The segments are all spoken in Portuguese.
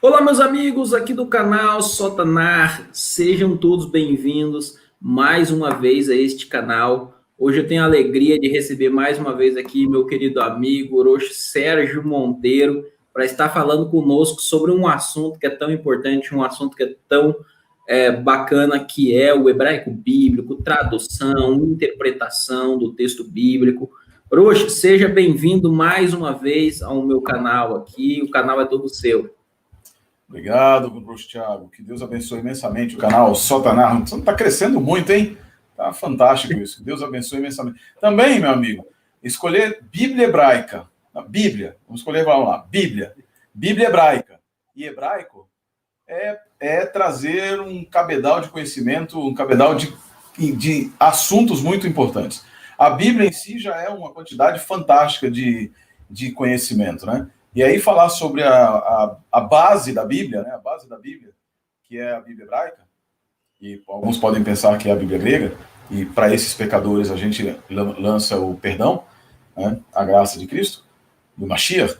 Olá, meus amigos aqui do canal Sotanar, sejam todos bem-vindos mais uma vez a este canal. Hoje eu tenho a alegria de receber mais uma vez aqui meu querido amigo Orochi Sérgio Monteiro para estar falando conosco sobre um assunto que é tão importante, um assunto que é tão bacana, que é o hebraico bíblico, tradução, interpretação do texto bíblico. Orochi, seja bem-vindo mais uma vez ao meu canal aqui, o canal é todo seu. Obrigado, Bruxo Thiago. Que Deus abençoe imensamente o canal Sotanar. Está crescendo muito, hein? Tá fantástico isso. Que Deus abençoe imensamente. Também, meu amigo, escolher Bíblia hebraica. Bíblia. Vamos escolher, vamos lá. Bíblia. Bíblia hebraica. E hebraico é trazer um cabedal de conhecimento, um cabedal de assuntos muito importantes. A Bíblia em si já é uma quantidade fantástica de conhecimento, né? E aí falar sobre a base da Bíblia, né? A base da Bíblia, que é a Bíblia hebraica, e alguns podem pensar que é a Bíblia grega, e para esses pecadores a gente lança o perdão, né? A graça de Cristo, do Mashiach.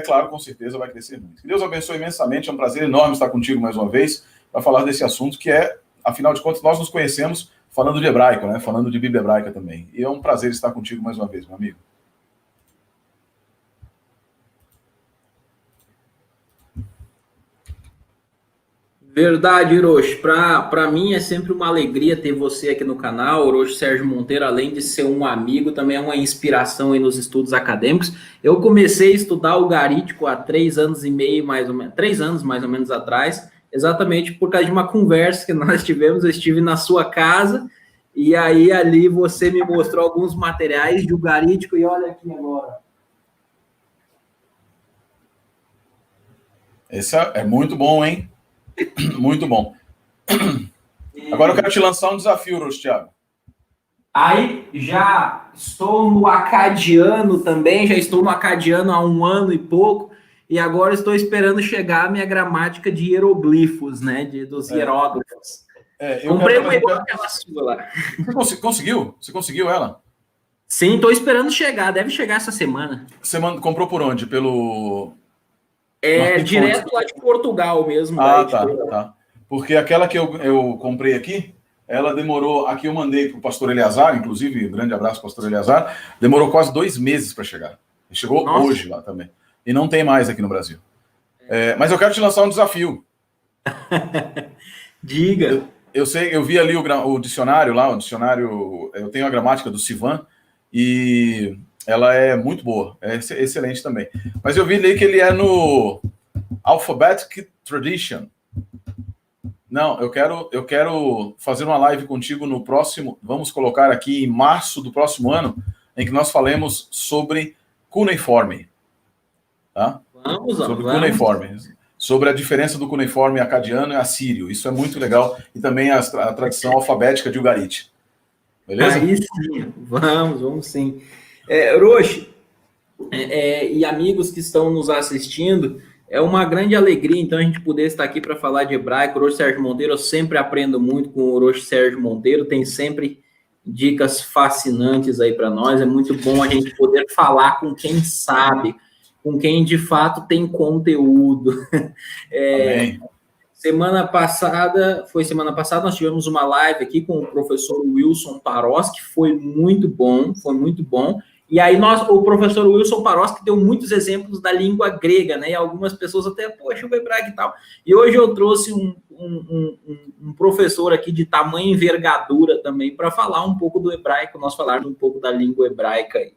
Claro, com certeza vai crescer muito. Que Deus abençoe imensamente, é um prazer enorme estar contigo mais uma vez, para falar desse assunto que afinal de contas, nós nos conhecemos falando de hebraico, né? Falando de Bíblia hebraica também. E é um prazer estar contigo mais uma vez, meu amigo. Verdade, Hiroshi. Para mim é sempre uma alegria ter você aqui no canal. Hiroshi Sérgio Monteiro, além de ser um amigo, também é uma inspiração aí nos estudos acadêmicos. Eu comecei a estudar o garítico há 3 anos e meio, mais ou menos, 3 anos mais ou menos atrás, exatamente por causa de uma conversa que nós tivemos. Eu estive na sua casa e aí ali você me mostrou alguns materiais do garítico e olha aqui agora. Esse é muito bom, hein? Muito bom. Agora eu quero te lançar um desafio, Roxo Thiago. Aí já estou no acadiano também, já estou no acadiano há 1 ano e pouco, e agora estou esperando chegar a minha gramática de hieroglifos, né? Dos hieróglifos. Comprei uma igual aquela sua lá. Você conseguiu? Você conseguiu ela? Sim, estou esperando chegar, deve chegar essa semana. Você comprou por onde? Pelo. Direto lá de Portugal mesmo. Ah, tá. Porque aquela que eu comprei aqui, ela demorou. Aqui eu mandei para o pastor Eleazar, inclusive, um grande abraço, pastor Eleazar. Demorou quase 2 meses para chegar. Chegou hoje lá também. E não tem mais aqui no Brasil. Mas eu quero te lançar um desafio. Diga. Eu vi ali o dicionário lá, eu tenho a gramática do Sivan, e ela é muito boa, é excelente também. Mas eu vi ali que ele é no Alphabetic Tradition. Não, eu quero fazer uma live contigo no próximo, vamos colocar aqui em março do próximo ano, em que nós falemos sobre cuneiforme. Tá? Sobre cuneiforme. Sobre a diferença do cuneiforme acadiano e assírio. Isso é muito legal. E também a tradição alfabética de Ugarit. Beleza? Aí sim, vamos sim. Roxo, e amigos que estão nos assistindo, é uma grande alegria, então, a gente poder estar aqui para falar de hebraico. Orochi Sérgio Monteiro, eu sempre aprendo muito com o Orochi Sérgio Monteiro, tem sempre dicas fascinantes aí para nós. É muito bom a gente poder falar com quem sabe, com quem de fato tem conteúdo. Semana passada, nós tivemos uma live aqui com o professor Wilson Paros, que foi muito bom. E aí o professor Wilson Paros que deu muitos exemplos da língua grega, né? E algumas pessoas até, poxa, o hebraico e tal. E hoje eu trouxe um professor aqui de tamanha envergadura também para falar um pouco do hebraico, nós falarmos um pouco da língua hebraica aí.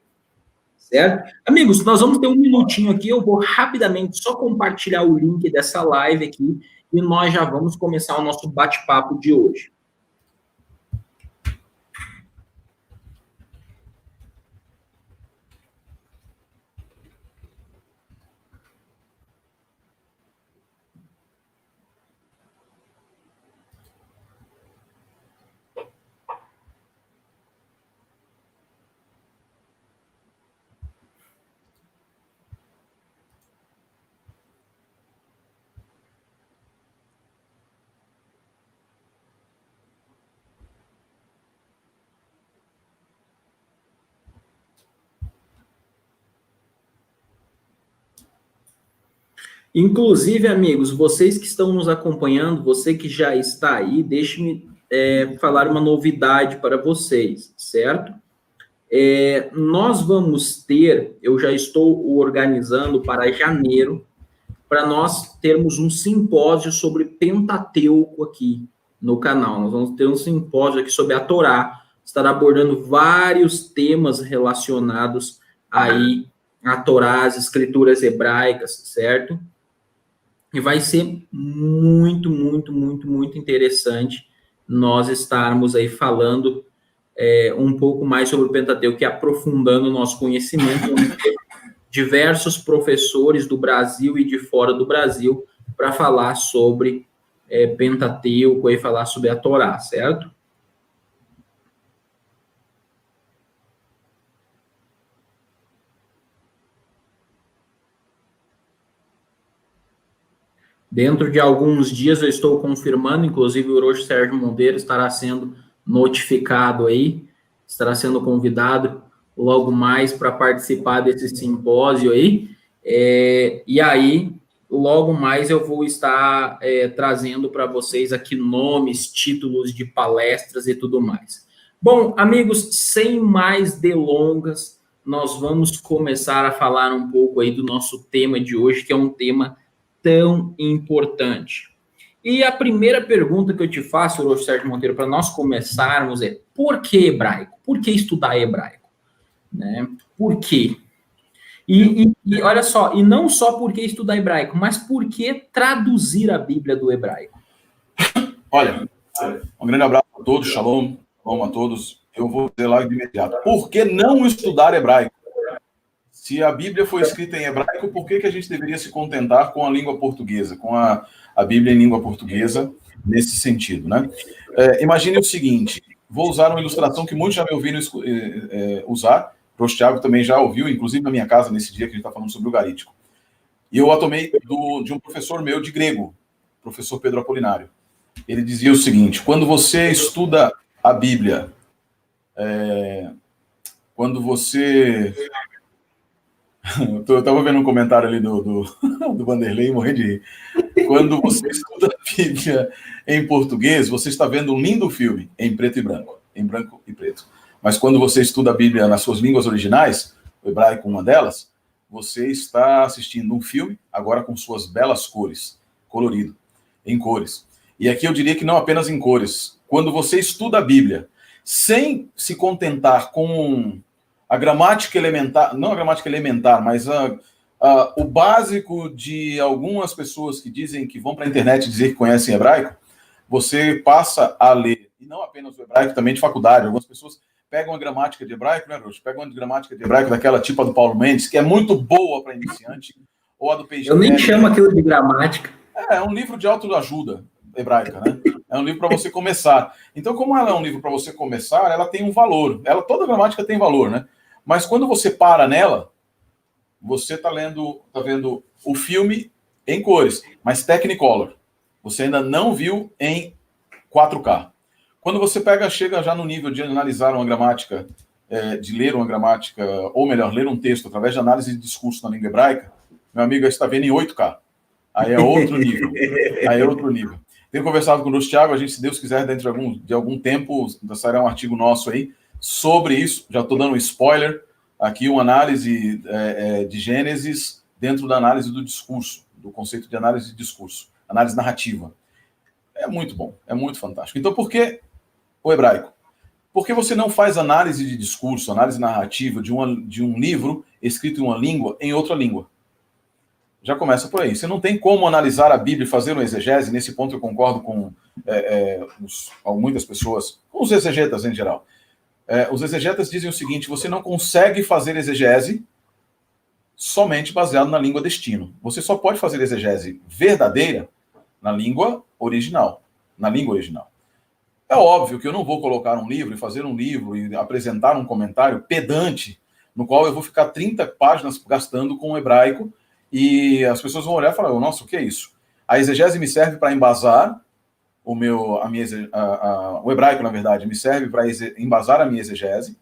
Certo? Amigos, nós vamos ter um minutinho aqui, eu vou rapidamente só compartilhar o link dessa live aqui e nós já vamos começar o nosso bate-papo de hoje. Inclusive, amigos, vocês que estão nos acompanhando, você que já está aí, deixe-me falar uma novidade para vocês, certo? Nós vamos ter, eu já estou organizando para janeiro, para nós termos um simpósio sobre Pentateuco aqui no canal. Nós vamos ter um simpósio aqui sobre a Torá, estará abordando vários temas relacionados aí à Torá, às escrituras hebraicas, certo? E vai ser muito, muito, muito, muito interessante nós estarmos aí falando um pouco mais sobre o Pentateuco e aprofundando o nosso conhecimento. Vamos ter diversos professores do Brasil e de fora do Brasil para falar sobre Pentateuco e falar sobre a Torá, certo? Dentro de alguns dias eu estou confirmando, inclusive o Orochi Sérgio Monteiro estará sendo notificado aí, estará sendo convidado logo mais para participar desse simpósio aí. E aí, logo mais eu vou estar trazendo para vocês aqui nomes, títulos de palestras e tudo mais. Bom, amigos, sem mais delongas, nós vamos começar a falar um pouco aí do nosso tema de hoje, que é um tema tão importante. E a primeira pergunta que eu te faço, Orochi Sérgio Monteiro, para nós começarmos é: por que hebraico? Por que estudar hebraico? Né? Por quê? E olha só, e não só por que estudar hebraico, mas por que traduzir a Bíblia do hebraico? Olha, um grande abraço a todos, shalom a todos. Eu vou dizer lá de imediato. Por que não estudar hebraico? Se a Bíblia foi escrita em hebraico, por que a gente deveria se contentar com a língua portuguesa, com a Bíblia em língua portuguesa, nesse sentido, né? Imagine o seguinte, vou usar uma ilustração que muitos já me ouviram usar, o Thiago também já ouviu, inclusive na minha casa, nesse dia que a gente está falando sobre o garítico. E eu a tomei de um professor meu de grego, professor Pedro Apolinário. Ele dizia o seguinte: quando você estuda a Bíblia, quando você... Eu estava vendo um comentário ali do Vanderlei e morri de rir. Quando você estuda a Bíblia em português, você está vendo um lindo filme em preto e branco, em branco e preto. Mas quando você estuda a Bíblia nas suas línguas originais, o hebraico uma delas, você está assistindo um filme, agora com suas belas cores, colorido, em cores. E aqui eu diria que não apenas em cores. Quando você estuda a Bíblia, sem se contentar com a gramática elementar, não a gramática elementar, mas o básico de algumas pessoas que dizem que vão para a internet dizer que conhecem hebraico, você passa a ler, e não apenas o hebraico, também de faculdade. Algumas pessoas pegam a gramática de hebraico, né, Rocha? Pegam a gramática de hebraico daquela tipo a do Paulo Mendes, que é muito boa para iniciante, ou a do Peixe. Eu nem chamo aquilo de gramática. É um livro de autoajuda hebraica, né? É um livro para você começar. Então, como ela é um livro para você começar, ela tem um valor. Toda gramática tem valor, né? Mas quando você para nela, você está vendo o filme em cores, mas Technicolor. Você ainda não viu em 4K. Quando você chega já no nível de analisar uma gramática, de ler uma gramática, ou melhor, ler um texto através de análise de discurso na língua hebraica, meu amigo, aí você está vendo em 8K. Aí é outro nível. Tenho conversado com o Thiago, a gente, se Deus quiser, dentro de algum tempo, sairá um artigo nosso aí sobre isso. Já estou dando um spoiler aqui, uma análise de Gênesis dentro da análise do discurso, do conceito de análise de discurso, análise narrativa. É muito bom, é muito fantástico. Então, por que o hebraico? Porque você não faz análise de discurso, análise narrativa de um livro escrito em uma língua em outra língua. Já começa por aí. Você não tem como analisar a Bíblia e fazer uma exegese. Nesse ponto eu concordo com muitas pessoas, com os exegetas em geral. Os exegetas dizem o seguinte: você não consegue fazer exegese somente baseado na língua destino. Você só pode fazer exegese verdadeira na língua original. É óbvio que eu não vou colocar um livro e fazer um livro e apresentar um comentário pedante, no qual eu vou ficar 30 páginas gastando com o hebraico, e as pessoas vão olhar e falar: nossa, o que é isso? A exegese me serve para embasar o hebraico, na verdade, me serve para embasar a minha exegese,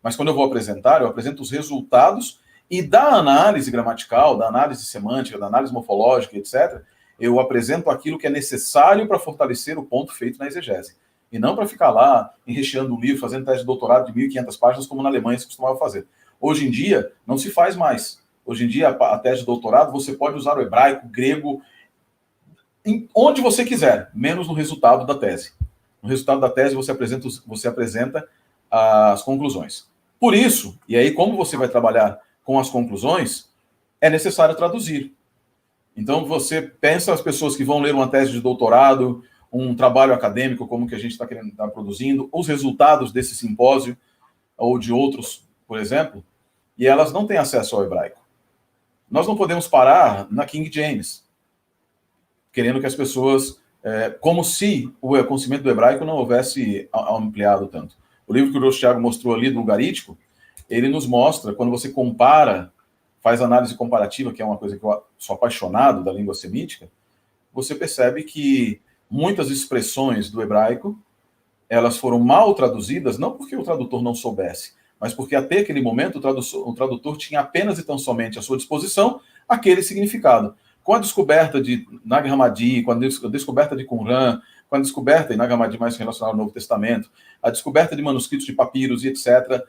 mas quando eu vou apresentar, eu apresento os resultados E da análise gramatical, da análise semântica, da análise morfológica, etc., eu apresento aquilo que é necessário para fortalecer o ponto feito na exegese. E não para ficar lá enrecheando um livro, fazendo tese de doutorado de 1.500 páginas, como na Alemanha se costumava fazer. Hoje em dia, não se faz mais. Hoje em dia, a tese de doutorado, você pode usar o hebraico, o grego, onde você quiser, menos no resultado da tese. No resultado da tese, você apresenta as conclusões. Por isso, e aí como você vai trabalhar com as conclusões, é necessário traduzir. Então, você pensa as pessoas que vão ler uma tese de doutorado, um trabalho acadêmico, como que a gente está querendo estar produzindo, os resultados desse simpósio, ou de outros, por exemplo, e elas não têm acesso ao hebraico. Nós não podemos parar na King James, querendo que as pessoas, como se o conhecimento do hebraico não houvesse ampliado tanto. O livro que o Rosh Thiago mostrou ali, do Ugarítico, ele nos mostra, quando você compara, faz análise comparativa, que é uma coisa que eu sou apaixonado da língua semítica, você percebe que muitas expressões do hebraico, elas foram mal traduzidas, não porque o tradutor não soubesse, mas porque até aquele momento o tradutor tinha apenas e tão somente à sua disposição aquele significado. Com a descoberta de Nag Hammadi, com a descoberta de Qumran, com a descoberta, e Nag Hammadi mais relacionado ao Novo Testamento, a descoberta de manuscritos de papiros e etc.,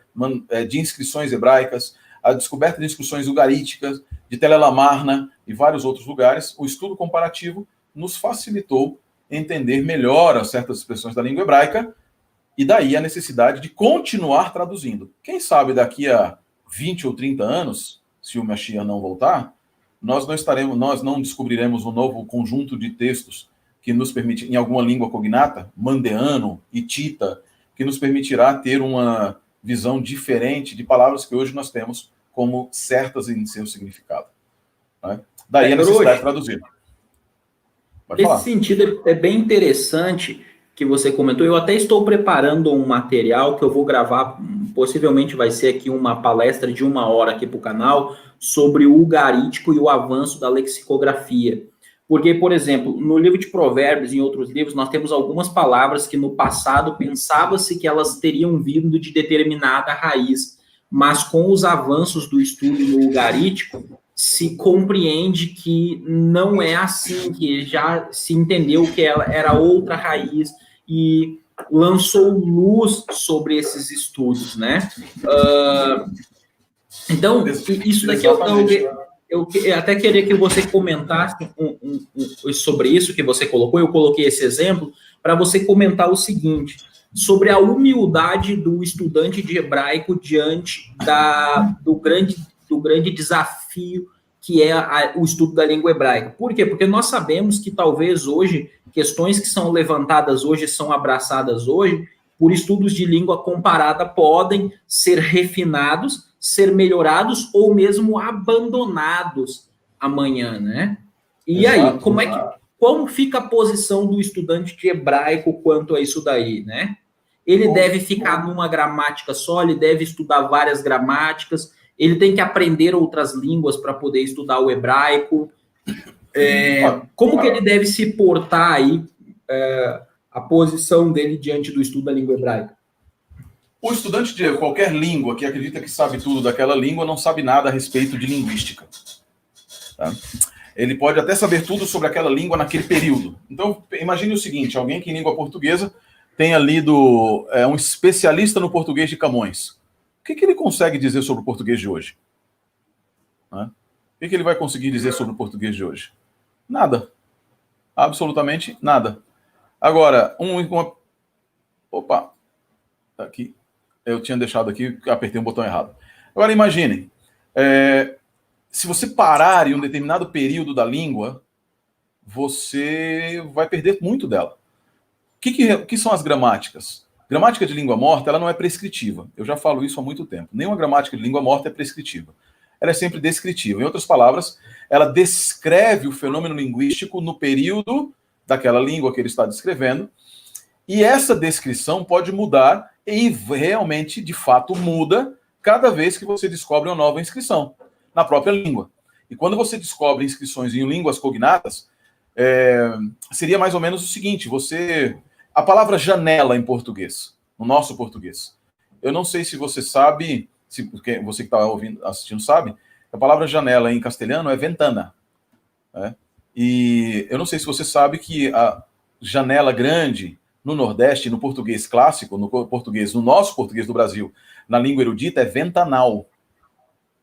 de inscrições hebraicas, a descoberta de inscrições ugaríticas, de Tel El Amarna e vários outros lugares, o estudo comparativo nos facilitou entender melhor certas expressões da língua hebraica, e daí a necessidade de continuar traduzindo. Quem sabe daqui a 20 ou 30 anos, se o Mashiach não voltar, nós não descobriremos um novo conjunto de textos que nos permite, em alguma língua cognata, mandeano, hitita, que nos permitirá ter uma visão diferente de palavras que hoje nós temos como certas em seu significado. Né? Daí a necessidade de traduzir. Nesse sentido, é bem interessante que você comentou. Eu até estou preparando um material que eu vou gravar, possivelmente vai ser aqui uma palestra de 1 hora aqui para o canal, sobre o ugarítico e o avanço da lexicografia. Porque, por exemplo, no livro de Provérbios e em outros livros, nós temos algumas palavras que no passado pensava-se que elas teriam vindo de determinada raiz, mas com os avanços do estudo no ugarítico, se compreende que não é assim, que já se entendeu que ela era outra raiz e lançou luz sobre esses estudos, né? Então, isso daqui eu até queria que você comentasse sobre isso que você colocou. Eu coloquei esse exemplo para você comentar o seguinte, sobre a humildade do estudante de hebraico diante do grande desafio que é o estudo da língua hebraica. Por quê? Porque nós sabemos que talvez hoje, questões que são levantadas hoje, são abraçadas hoje, por estudos de língua comparada, podem ser refinados, ser melhorados ou mesmo abandonados amanhã, né? E aí, como fica a posição do estudante de hebraico quanto a isso daí, né? Ele deve ficar numa gramática só, ele deve estudar várias gramáticas, ele tem que aprender outras línguas para poder estudar o hebraico. Como que ele deve se portar aí, a posição dele diante do estudo da língua hebraica? O estudante de qualquer língua que acredita que sabe tudo daquela língua não sabe nada a respeito de linguística. Tá? Ele pode até saber tudo sobre aquela língua naquele período. Então, imagine o seguinte, alguém que em língua portuguesa tenha lido um especialista no português de Camões. O que ele consegue dizer sobre o português de hoje? O que ele vai conseguir dizer sobre o português de hoje? Nada. Absolutamente nada. Agora, Opa! Tá aqui. Eu tinha deixado aqui, apertei um botão errado. Agora, imaginem. Se você parar em um determinado período da língua, você vai perder muito dela. O que são as gramáticas? Gramática de língua morta, ela não é prescritiva. Eu já falo isso há muito tempo. Nenhuma gramática de língua morta é prescritiva. Ela é sempre descritiva. Em outras palavras, ela descreve o fenômeno linguístico no período daquela língua que ele está descrevendo, e essa descrição pode mudar, e realmente, de fato, muda cada vez que você descobre uma nova inscrição na própria língua. E quando você descobre inscrições em línguas cognatas, seria mais ou menos o seguinte, a palavra janela em português, no nosso português. Eu não sei se você sabe, porque você que está assistindo sabe, A palavra janela em castelhano é ventana, né? E eu não sei se você sabe que a janela grande no Nordeste, no português clássico, no nosso português do Brasil, na língua erudita, é ventanal.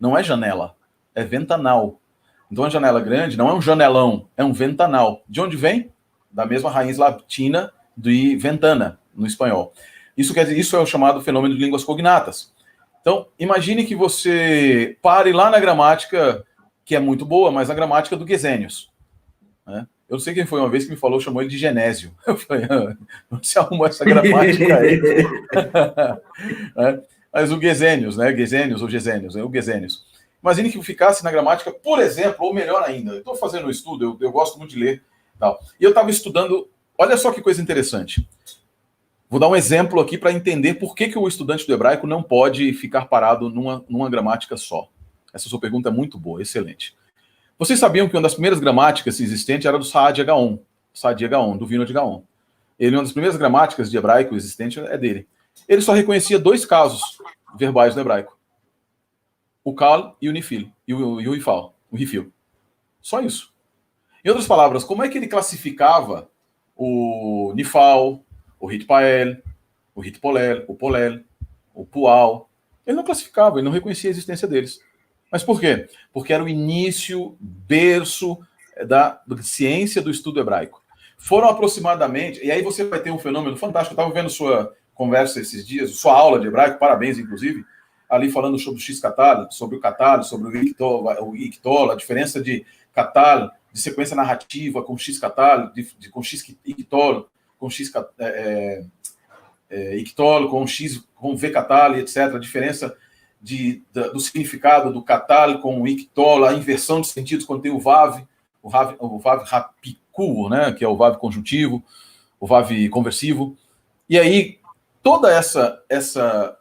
Não é janela, é ventanal. Então a janela grande não é um janelão, é um ventanal. De onde vem? Da mesma raiz latina de ventana, no espanhol. Isso quer dizer, isso é o chamado fenômeno de línguas cognatas. Então, imagine que você pare lá na gramática, que é muito boa, mas a gramática do Gesenius, né? Eu não sei quem foi uma vez que me falou, chamou ele de Genésio. Eu falei, onde se arrumou essa gramática aí? Mas o Gesenius, né? Gesenius ou Gesenius, é o Gesenius. Imagine que ficasse na gramática, por exemplo, ou melhor ainda, eu estou fazendo um estudo, eu gosto muito de ler, tal, e eu estava estudando, olha só que coisa interessante. Vou dar um exemplo aqui para entender por que o estudante do hebraico não pode ficar parado numa gramática só. Essa sua pergunta é muito boa, excelente. Vocês sabiam que uma das primeiras gramáticas existentes era do Saadia Gaon, do Vinod Gaon. Ele, uma das primeiras gramáticas de hebraico existente é dele. Ele só reconhecia 2 casos verbais do hebraico. O kal e o nifil, e o rifil. Só isso. Em outras palavras, como é que ele classificava o nifal, o hitpael, o hitpolel, o polel, o pual? Ele não classificava, ele não reconhecia a existência deles. Mas por quê? Porque era o início, berço da ciência do estudo hebraico. Foram aproximadamente, e aí você vai ter um fenômeno fantástico. Eu estava vendo sua conversa esses dias, sua aula de hebraico, parabéns, inclusive, ali falando sobre o x-catal, sobre o catal, sobre o ictol, a diferença de catal, de sequência narrativa com x-catal, com x-ictol, com x-ictol, com x, com v-catal, etc. A diferença do significado do catal com o ictol, a inversão de sentidos quando tem o vav rapiku, né, que é o vav conjuntivo, o vav conversivo. E aí, toda essa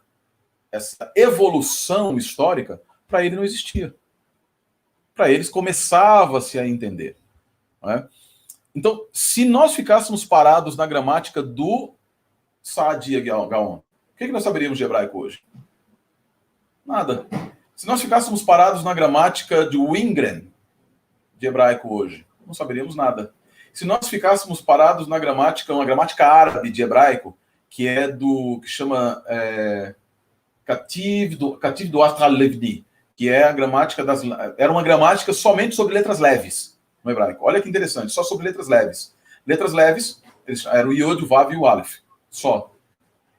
evolução histórica, para ele não existia. Para eles começava-se a entender. Não é? Então, se nós ficássemos parados na gramática do Saadia Gaon, o que nós saberíamos de hebraico hoje? Nada. Se nós ficássemos parados na gramática de Wingren, de hebraico hoje, não saberíamos nada. Se nós ficássemos parados na gramática, uma gramática árabe de hebraico, que é que chama Kativ do Astral Levni, que é a gramática era uma gramática somente sobre letras leves no hebraico. Olha que interessante, só sobre letras leves. Letras leves, eram o Yod, o Vav e o Aleph, só.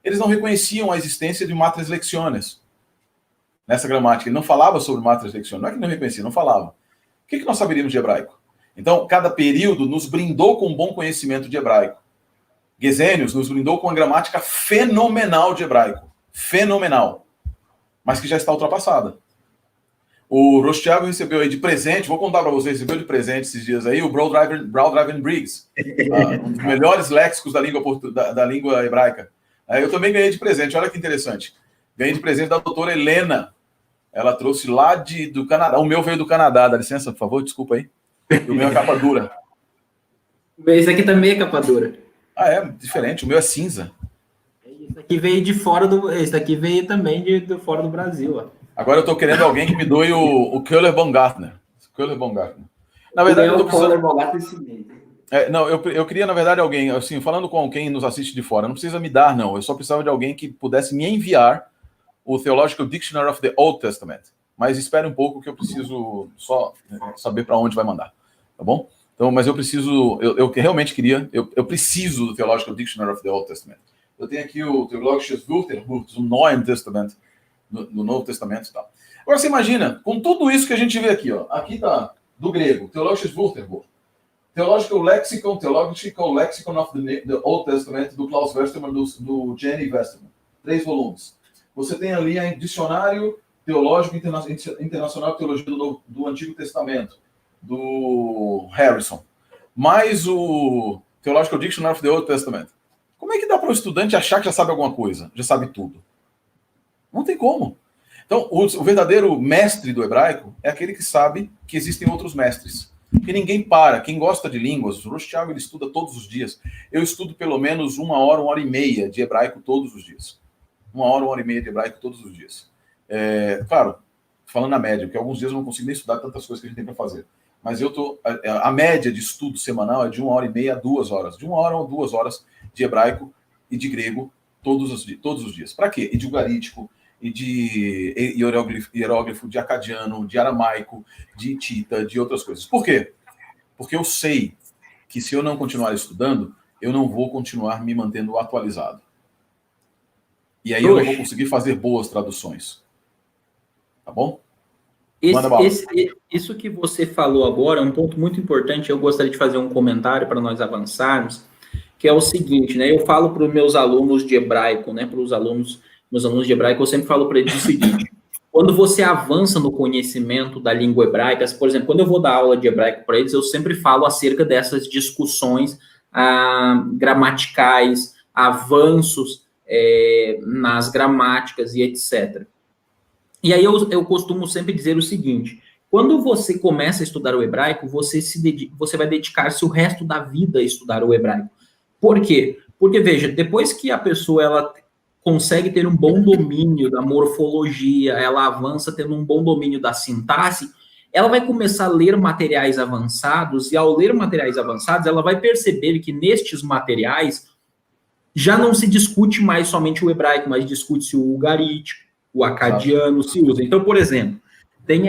Eles não reconheciam a existência de matras lecciones nessa gramática. Ele não falava sobre matras lecciones. Não é que não reconhecia, não falava. O que nós saberíamos de hebraico? Então, cada período nos brindou com um bom conhecimento de hebraico. Gesenius nos brindou com uma gramática fenomenal de hebraico. Fenomenal. Mas que já está ultrapassada. O Rosh Thiago recebeu aí de presente, vou contar para vocês, recebeu de presente esses dias aí, o Broadriven Briggs, um dos melhores léxicos da língua hebraica. Eu também ganhei de presente, olha que interessante. Ganhei de presente da doutora Helena. Ela trouxe lá do Canadá. O meu veio do Canadá, dá licença, por favor, desculpa aí. O meu é capa dura. Esse aqui também é capa dura. Ah, é? Diferente, o meu é cinza. Esse aqui veio de fora esse aqui veio também de fora do Brasil, ó. Agora eu estou querendo alguém que me doe o Köhler Baumgartner. Na verdade, eu tô precisando... não, eu queria, na verdade, alguém, assim, falando com quem nos assiste de fora, não precisa me dar, não. Eu só precisava de alguém que pudesse me enviar o Theological Dictionary of the Old Testament. Mas espere um pouco que eu preciso só saber para onde vai mandar. Tá bom? Então, mas eu preciso, eu realmente queria, eu preciso do Theological Dictionary of the Old Testament. Eu tenho aqui o Theologisches Wörterbuch zum Neuen Testament, no Novo Testamento e tal. Agora você imagina, com tudo isso que a gente vê aqui, ó, aqui está do grego, Theologisches Wörterbuch, Theological Lexicon of the Old Testament, do Klaus Westermann, do Jenny Westermann, 3 volumes. Você tem ali o Dicionário Teológico Internacional de Teologia do Antigo Testamento, do Harrison, mais o Theological Dictionary of the Old Testament. Como é que dá para o estudante achar que já sabe alguma coisa, já sabe tudo? Não tem como. Então, o verdadeiro mestre do hebraico é aquele que sabe que existem outros mestres. Porque ninguém para. Quem gosta de línguas, o Rosh Thiago, ele estuda todos os dias. Eu estudo pelo menos 1 hora e meia de hebraico todos os dias. 1 hora e meia de hebraico todos os dias. Claro, falando na média, porque alguns dias eu não consigo nem estudar tantas coisas que a gente tem para fazer. Mas a média de estudo semanal é de 1h30 a 2 horas. De 1 hora ou 2 horas de hebraico e de grego todos os dias. Para quê? E de ugarítico, e de hieróglifo, de acadiano, de aramaico, de hitita, de outras coisas. Por quê? Porque eu sei que se eu não continuar estudando, eu não vou continuar me mantendo atualizado. E aí eu não vou conseguir fazer boas traduções. Tá bom? Isso que você falou agora é um ponto muito importante. Eu gostaria de fazer um comentário para nós avançarmos, que é o seguinte, né? Eu falo para os meus alunos de hebraico, né? Para os meus alunos de hebraico, eu sempre falo para eles o seguinte: quando você avança no conhecimento da língua hebraica, por exemplo, quando eu vou dar aula de hebraico para eles, eu sempre falo acerca dessas discussões gramaticais, avanços nas gramáticas e etc. E aí eu costumo sempre dizer o seguinte: quando você começa a estudar o hebraico, você vai dedicar-se o resto da vida a estudar o hebraico. Por quê? Porque, veja, depois que a pessoa ela consegue ter um bom domínio da morfologia, ela avança tendo um bom domínio da sintaxe, ela vai começar a ler materiais avançados, e ao ler materiais avançados, ela vai perceber que nestes materiais já não se discute mais somente o hebraico, mas discute-se o ugarítico, o acadiano se usa. Então, por exemplo, tem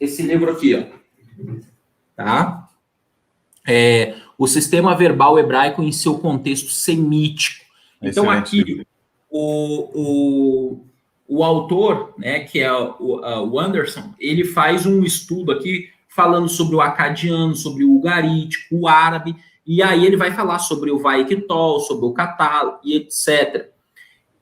esse livro aqui, ó, tá? O sistema verbal hebraico em seu contexto semítico. Então, aqui, o autor, né, que é o Anderson, ele faz um estudo aqui falando sobre o acadiano, sobre o ugarítico, o árabe, e aí ele vai falar sobre o Vaikitol, sobre o Catal e etc.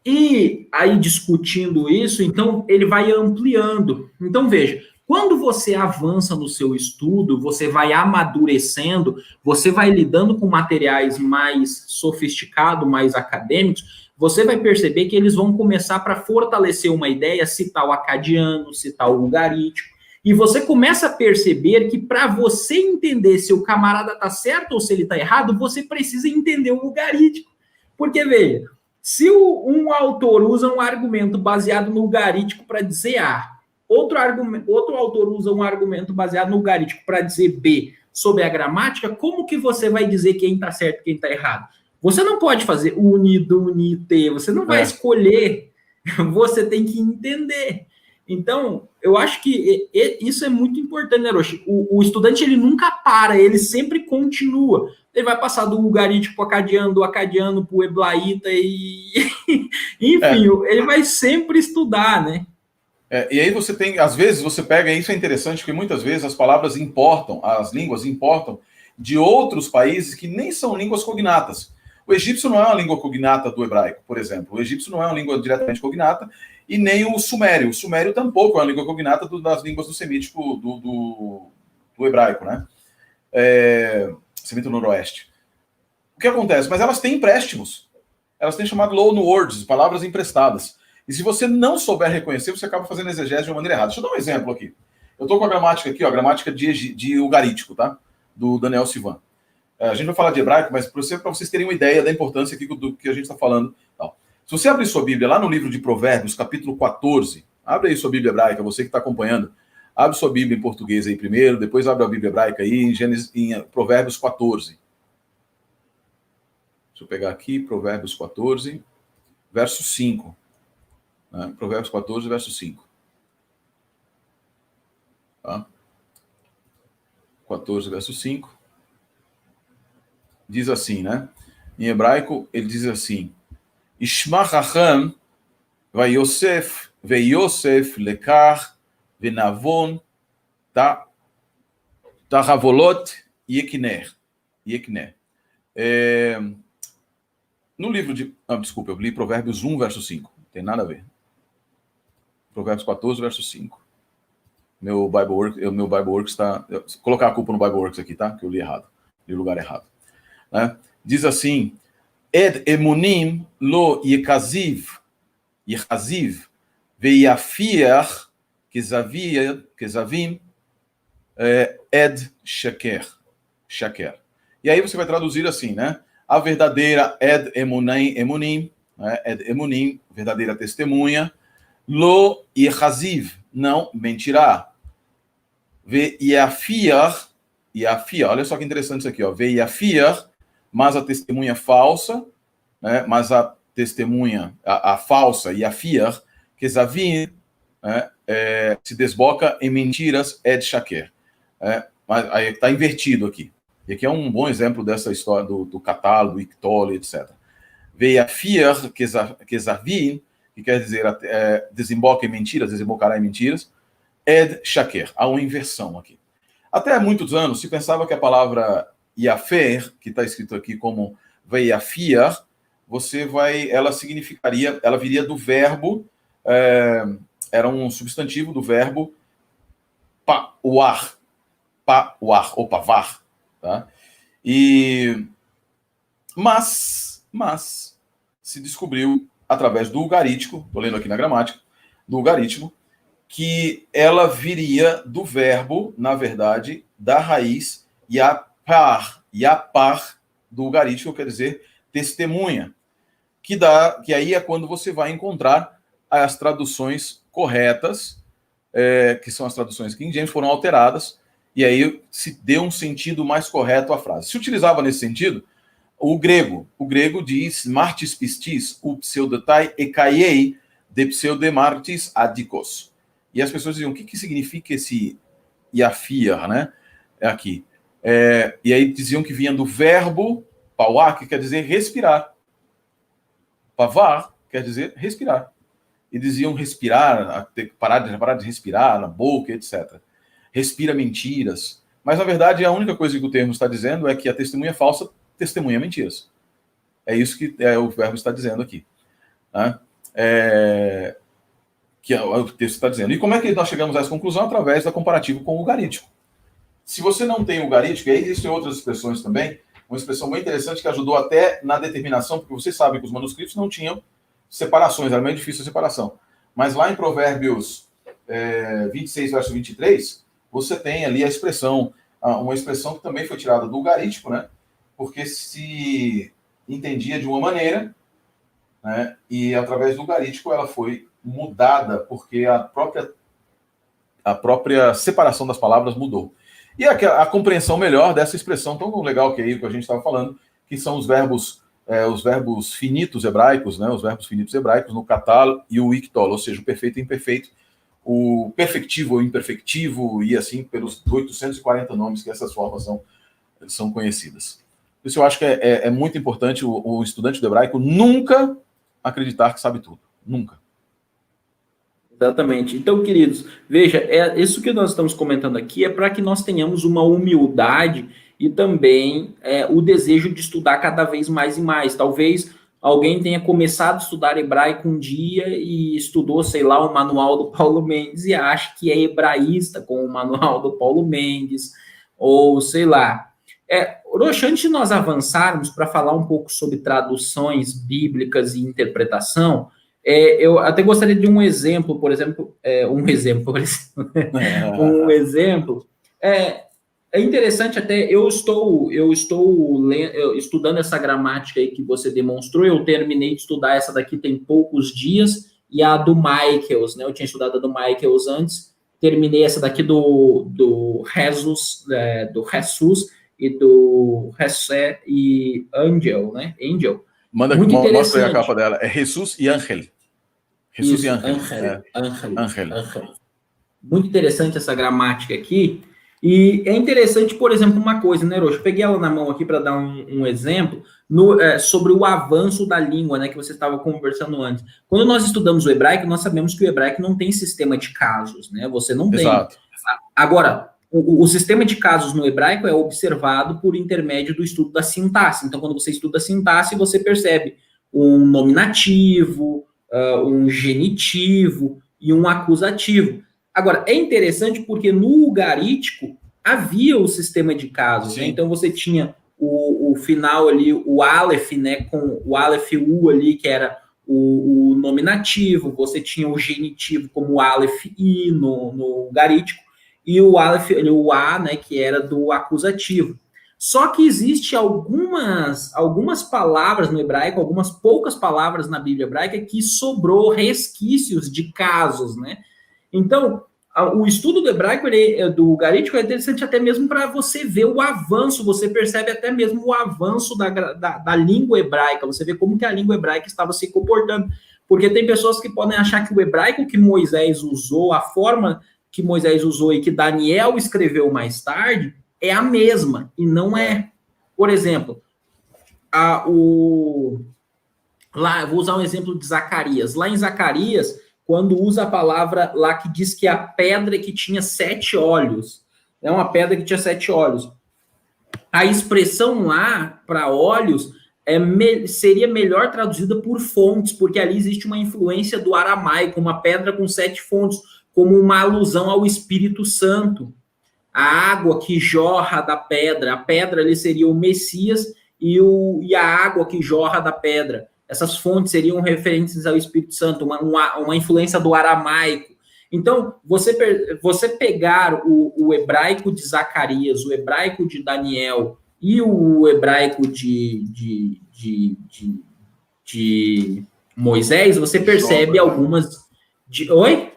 E aí, discutindo isso, então, ele vai ampliando. Então, veja, quando você avança no seu estudo, você vai amadurecendo, você vai lidando com materiais mais sofisticados, mais acadêmicos, você vai perceber que eles vão começar para fortalecer uma ideia, citar o acadiano, citar o ugarítico, e você começa a perceber que para você entender se o camarada está certo ou se ele está errado, você precisa entender o ugarítico. Porque, veja, se um autor usa um argumento baseado no ugarítico para dizer A, outro autor usa um argumento baseado no ugarítico para dizer B sobre a gramática, como que você vai dizer quem está certo e quem está errado? Você não pode fazer unido, unite, você não vai escolher, você tem que entender. Então, eu acho que isso é muito importante, né, Roshi? O estudante, ele nunca para, ele sempre continua. Ele vai passar do ugarítico para o acadiano, do acadiano para o heblaíta, e enfim, ele vai sempre estudar, né? E aí você tem, às vezes você pega, isso é interessante, porque muitas vezes as palavras importam, as línguas importam de outros países que nem são línguas cognatas. O egípcio não é uma língua cognata do hebraico, por exemplo. O egípcio não é uma língua diretamente cognata, e nem o sumério. O sumério tampouco é uma língua cognata das línguas do semítico, do hebraico, né? Semita noroeste. O que acontece? Mas elas têm empréstimos. Elas têm chamado loan words, palavras emprestadas. E se você não souber reconhecer, você acaba fazendo exegese de uma maneira errada. Deixa eu dar um exemplo aqui. Eu estou com a gramática aqui, ó, a gramática de ugarítico, tá? Do Daniel Sivan. A gente vai falar de hebraico, mas para vocês terem uma ideia da importância aqui do que a gente está falando. Então, se você abrir sua Bíblia lá no livro de Provérbios, capítulo 14, abre aí sua Bíblia hebraica, você que está acompanhando, abre sua Bíblia em português aí primeiro, depois abre a Bíblia hebraica aí em Provérbios 14. Deixa eu pegar aqui, Provérbios 14, verso 5. Né? Provérbios 14, verso 5. Tá? 14, verso 5. Diz assim, né? Em hebraico, ele diz assim: Ishma Chacham vayosef lekar venavon tahavolot yekner. No livro de... desculpa, eu li Provérbios 1, verso 5. Não tem nada a ver. Provérbios 14, verso 5. Meu Bible Works está... Vou colocar a culpa no Bible Works aqui, tá? Que eu li errado. Li o lugar errado. Né? Diz assim: Ed emunim lo yekaziv veyafiach kezavim ed shaker. E aí você vai traduzir assim, né? A verdadeira ed emunim, né? Ed emunim, verdadeira testemunha. Lo yechaziv, não mentirá. Ve yafir, olha só que interessante isso aqui, ó. Ve yafir, mas a testemunha falsa, né? Mas a testemunha, a falsa, yafir, que zavin, né? Se desboca em mentiras, ed shaker. Mas aí está invertido aqui. E aqui é um bom exemplo dessa história do catálogo, do ictol, etc. Ve yafir, que zavin, que quer dizer desemboca em mentiras, desembocará em mentiras, ed shaker. Há uma inversão aqui. Até há muitos anos se pensava que a palavra yafer, que está escrito aqui como veyafir, ela significaria, ela viria do verbo, era um substantivo do verbo pa'uar, ou pavar, tá? Mas se descobriu através do ugarítico, estou lendo aqui na gramática, do ugarítico, que ela viria do verbo, na verdade, da raiz yapar do ugarítico, quer dizer testemunha, que aí é quando você vai encontrar as traduções corretas, que são as traduções King James, foram alteradas, e aí se deu um sentido mais correto à frase. Se utilizava nesse sentido, o grego diz martis pistis, o pseudotai ekaiei, de pseudemartis adikos. E as pessoas diziam, o que significa esse iafir, né? Aqui. E aí diziam que vinha do verbo pauar, que quer dizer respirar. Pavar quer dizer respirar. E diziam respirar, parar de respirar na boca, etc. Respira mentiras. Mas, na verdade, a única coisa que o termo está dizendo é que a testemunha falsa testemunha mentiras. É isso que o verbo está dizendo aqui. Né? Que o texto está dizendo. E como é que nós chegamos a essa conclusão? Através da comparativa com o ugarítico. Se você não tem o ugarítico, e aí existem outras expressões também, uma expressão bem interessante que ajudou até na determinação, porque vocês sabem que os manuscritos não tinham separações, era meio difícil a separação. Mas lá em Provérbios 26, verso 23, você tem ali a expressão, uma expressão que também foi tirada do ugarítico, né? Porque se entendia de uma maneira, né? E através do ugarítico ela foi mudada, porque a própria separação das palavras mudou. E a compreensão melhor dessa expressão tão legal que a gente estava falando, que são os verbos finitos hebraicos, né? Os verbos finitos hebraicos no katal e o ictol, ou seja, o perfeito e imperfeito, o perfectivo ou imperfectivo, e assim pelos 840 nomes que essas formas são conhecidas. Por isso eu acho que é muito importante o estudante do hebraico nunca acreditar que sabe tudo. Nunca. Exatamente. Então, queridos, veja, isso que nós estamos comentando aqui é para que nós tenhamos uma humildade e também o desejo de estudar cada vez mais e mais. Talvez alguém tenha começado a estudar hebraico um dia e estudou, sei lá, o manual do Paulo Mendes e acha que é hebraísta com o manual do Paulo Mendes, ou sei lá. Rocha, antes de nós avançarmos para falar um pouco sobre traduções bíblicas e interpretação, eu até gostaria de um exemplo, por exemplo, é interessante até, eu estou estudando essa gramática aí que você demonstrou, eu terminei de estudar essa daqui tem poucos dias, e a do Michaels, né, eu tinha estudado a do Michaels antes, terminei essa daqui do Jesus e do Jessé e Angel, né, Angel. Mostra aí a capa dela, é Jesus e Angel. Jesus e Angel. Angel. Muito interessante essa gramática aqui. E é interessante, por exemplo, uma coisa, né, Rocha? Eu peguei ela na mão aqui para dar um exemplo sobre o avanço da língua, né, que você estava conversando antes. Quando nós estudamos o hebraico, nós sabemos que o hebraico não tem sistema de casos, né? Você não tem. Exato. Agora, o sistema de casos no hebraico é observado por intermédio do estudo da sintaxe. Então, quando você estuda a sintaxe, você percebe um nominativo, um genitivo e um acusativo. Agora, é interessante porque no ugarítico havia o sistema de casos, né? Então você tinha o final ali, o Aleph, né, com o Aleph U ali, que era o nominativo, você tinha o genitivo como o Aleph I no ugarítico, e o Aleph, o A, né, que era do acusativo. Só que existe algumas palavras no hebraico, algumas poucas palavras na Bíblia hebraica que sobrou resquícios de casos, né? Então, o estudo do hebraico, do ugarítico, é interessante até mesmo para você ver o avanço, você percebe até mesmo o avanço da língua hebraica, você vê como que a língua hebraica estava se comportando. Porque tem pessoas que podem achar que o hebraico que Moisés usou, a forma que Moisés usou e que Daniel escreveu mais tarde, é a mesma, e não é. Por exemplo, lá, eu vou usar um exemplo de Zacarias. Lá em Zacarias, quando usa a palavra lá que diz que a pedra que tinha 7 olhos, é uma pedra que tinha 7 olhos. A expressão lá para olhos seria melhor traduzida por fontes, porque ali existe uma influência do aramaico, uma pedra com 7 fontes, como uma alusão ao Espírito Santo. A água que jorra da pedra, a pedra ali seria o Messias e a água que jorra da pedra. Essas fontes seriam referentes ao Espírito Santo, uma influência do aramaico. Então, você pegar o hebraico de Zacarias, o hebraico de Daniel e o hebraico de Moisés, você percebe algumas... Oi?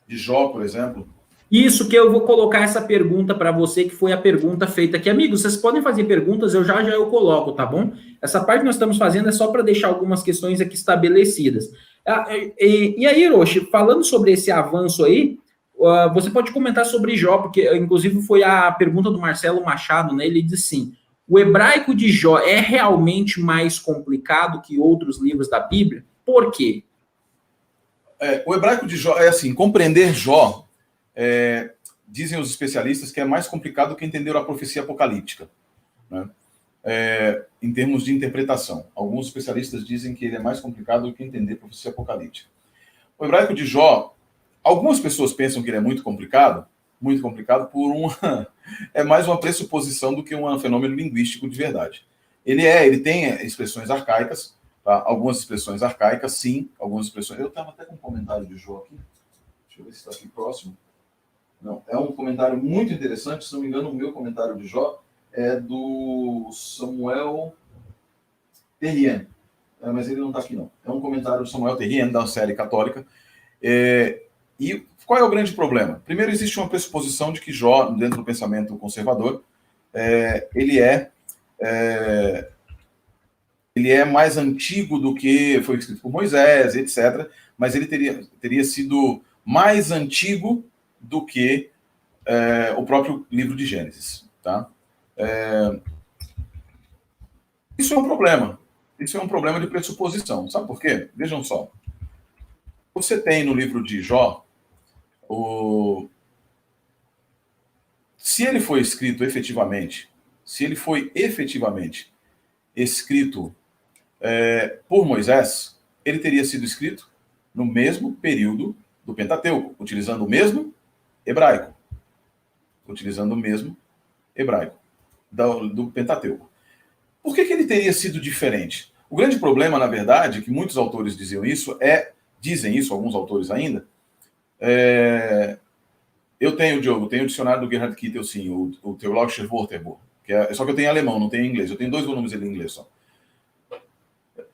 De Jó, por exemplo. Isso que eu vou colocar essa pergunta para você, que foi a pergunta feita aqui. Amigos, vocês podem fazer perguntas, eu coloco, tá bom? Essa parte que nós estamos fazendo é só para deixar algumas questões aqui estabelecidas. E aí, Hiroshi, falando sobre esse avanço aí, você pode comentar sobre Jó, porque inclusive foi a pergunta do Marcelo Machado, né? Ele diz assim, o hebraico de Jó é realmente mais complicado que outros livros da Bíblia? Por quê? O hebraico de Jó, é assim, compreender Jó, dizem os especialistas que é mais complicado que entender a profecia apocalíptica, né? Em termos de interpretação. Alguns especialistas dizem que ele é mais complicado do que entender a profecia apocalíptica. O hebraico de Jó, algumas pessoas pensam que ele é muito complicado é mais uma pressuposição do que um fenômeno linguístico de verdade. Ele tem expressões arcaicas, tá? Algumas expressões arcaicas, sim, algumas expressões... Eu estava até com um comentário de Jó aqui, deixa eu ver se está aqui próximo. Não, é um comentário muito interessante, se não me engano, o meu comentário de Jó é do Samuel Terrien, mas ele não está aqui não. É um comentário do Samuel Terrien, da série católica. E qual é o grande problema? Primeiro, existe uma pressuposição de que Jó, dentro do pensamento conservador, ele é mais antigo do que foi escrito por Moisés, etc. Mas ele teria sido mais antigo do que o próprio livro de Gênesis, tá? Isso é um problema. Isso é um problema de pressuposição. Sabe por quê? Vejam só. Você tem no livro de Jó, se ele foi escrito efetivamente, escrito por Moisés, ele teria sido escrito no mesmo período do Pentateuco, utilizando o mesmo hebraico. Do Pentateuco. Por que ele teria sido diferente? O grande problema, na verdade, que muitos autores dizem isso, alguns autores ainda, eu tenho, Diogo, o dicionário do Gerhard Kittel, sim, o Theologische Wörterbuch, só que eu tenho em alemão, não tenho em inglês, eu tenho 2 volumes em inglês só.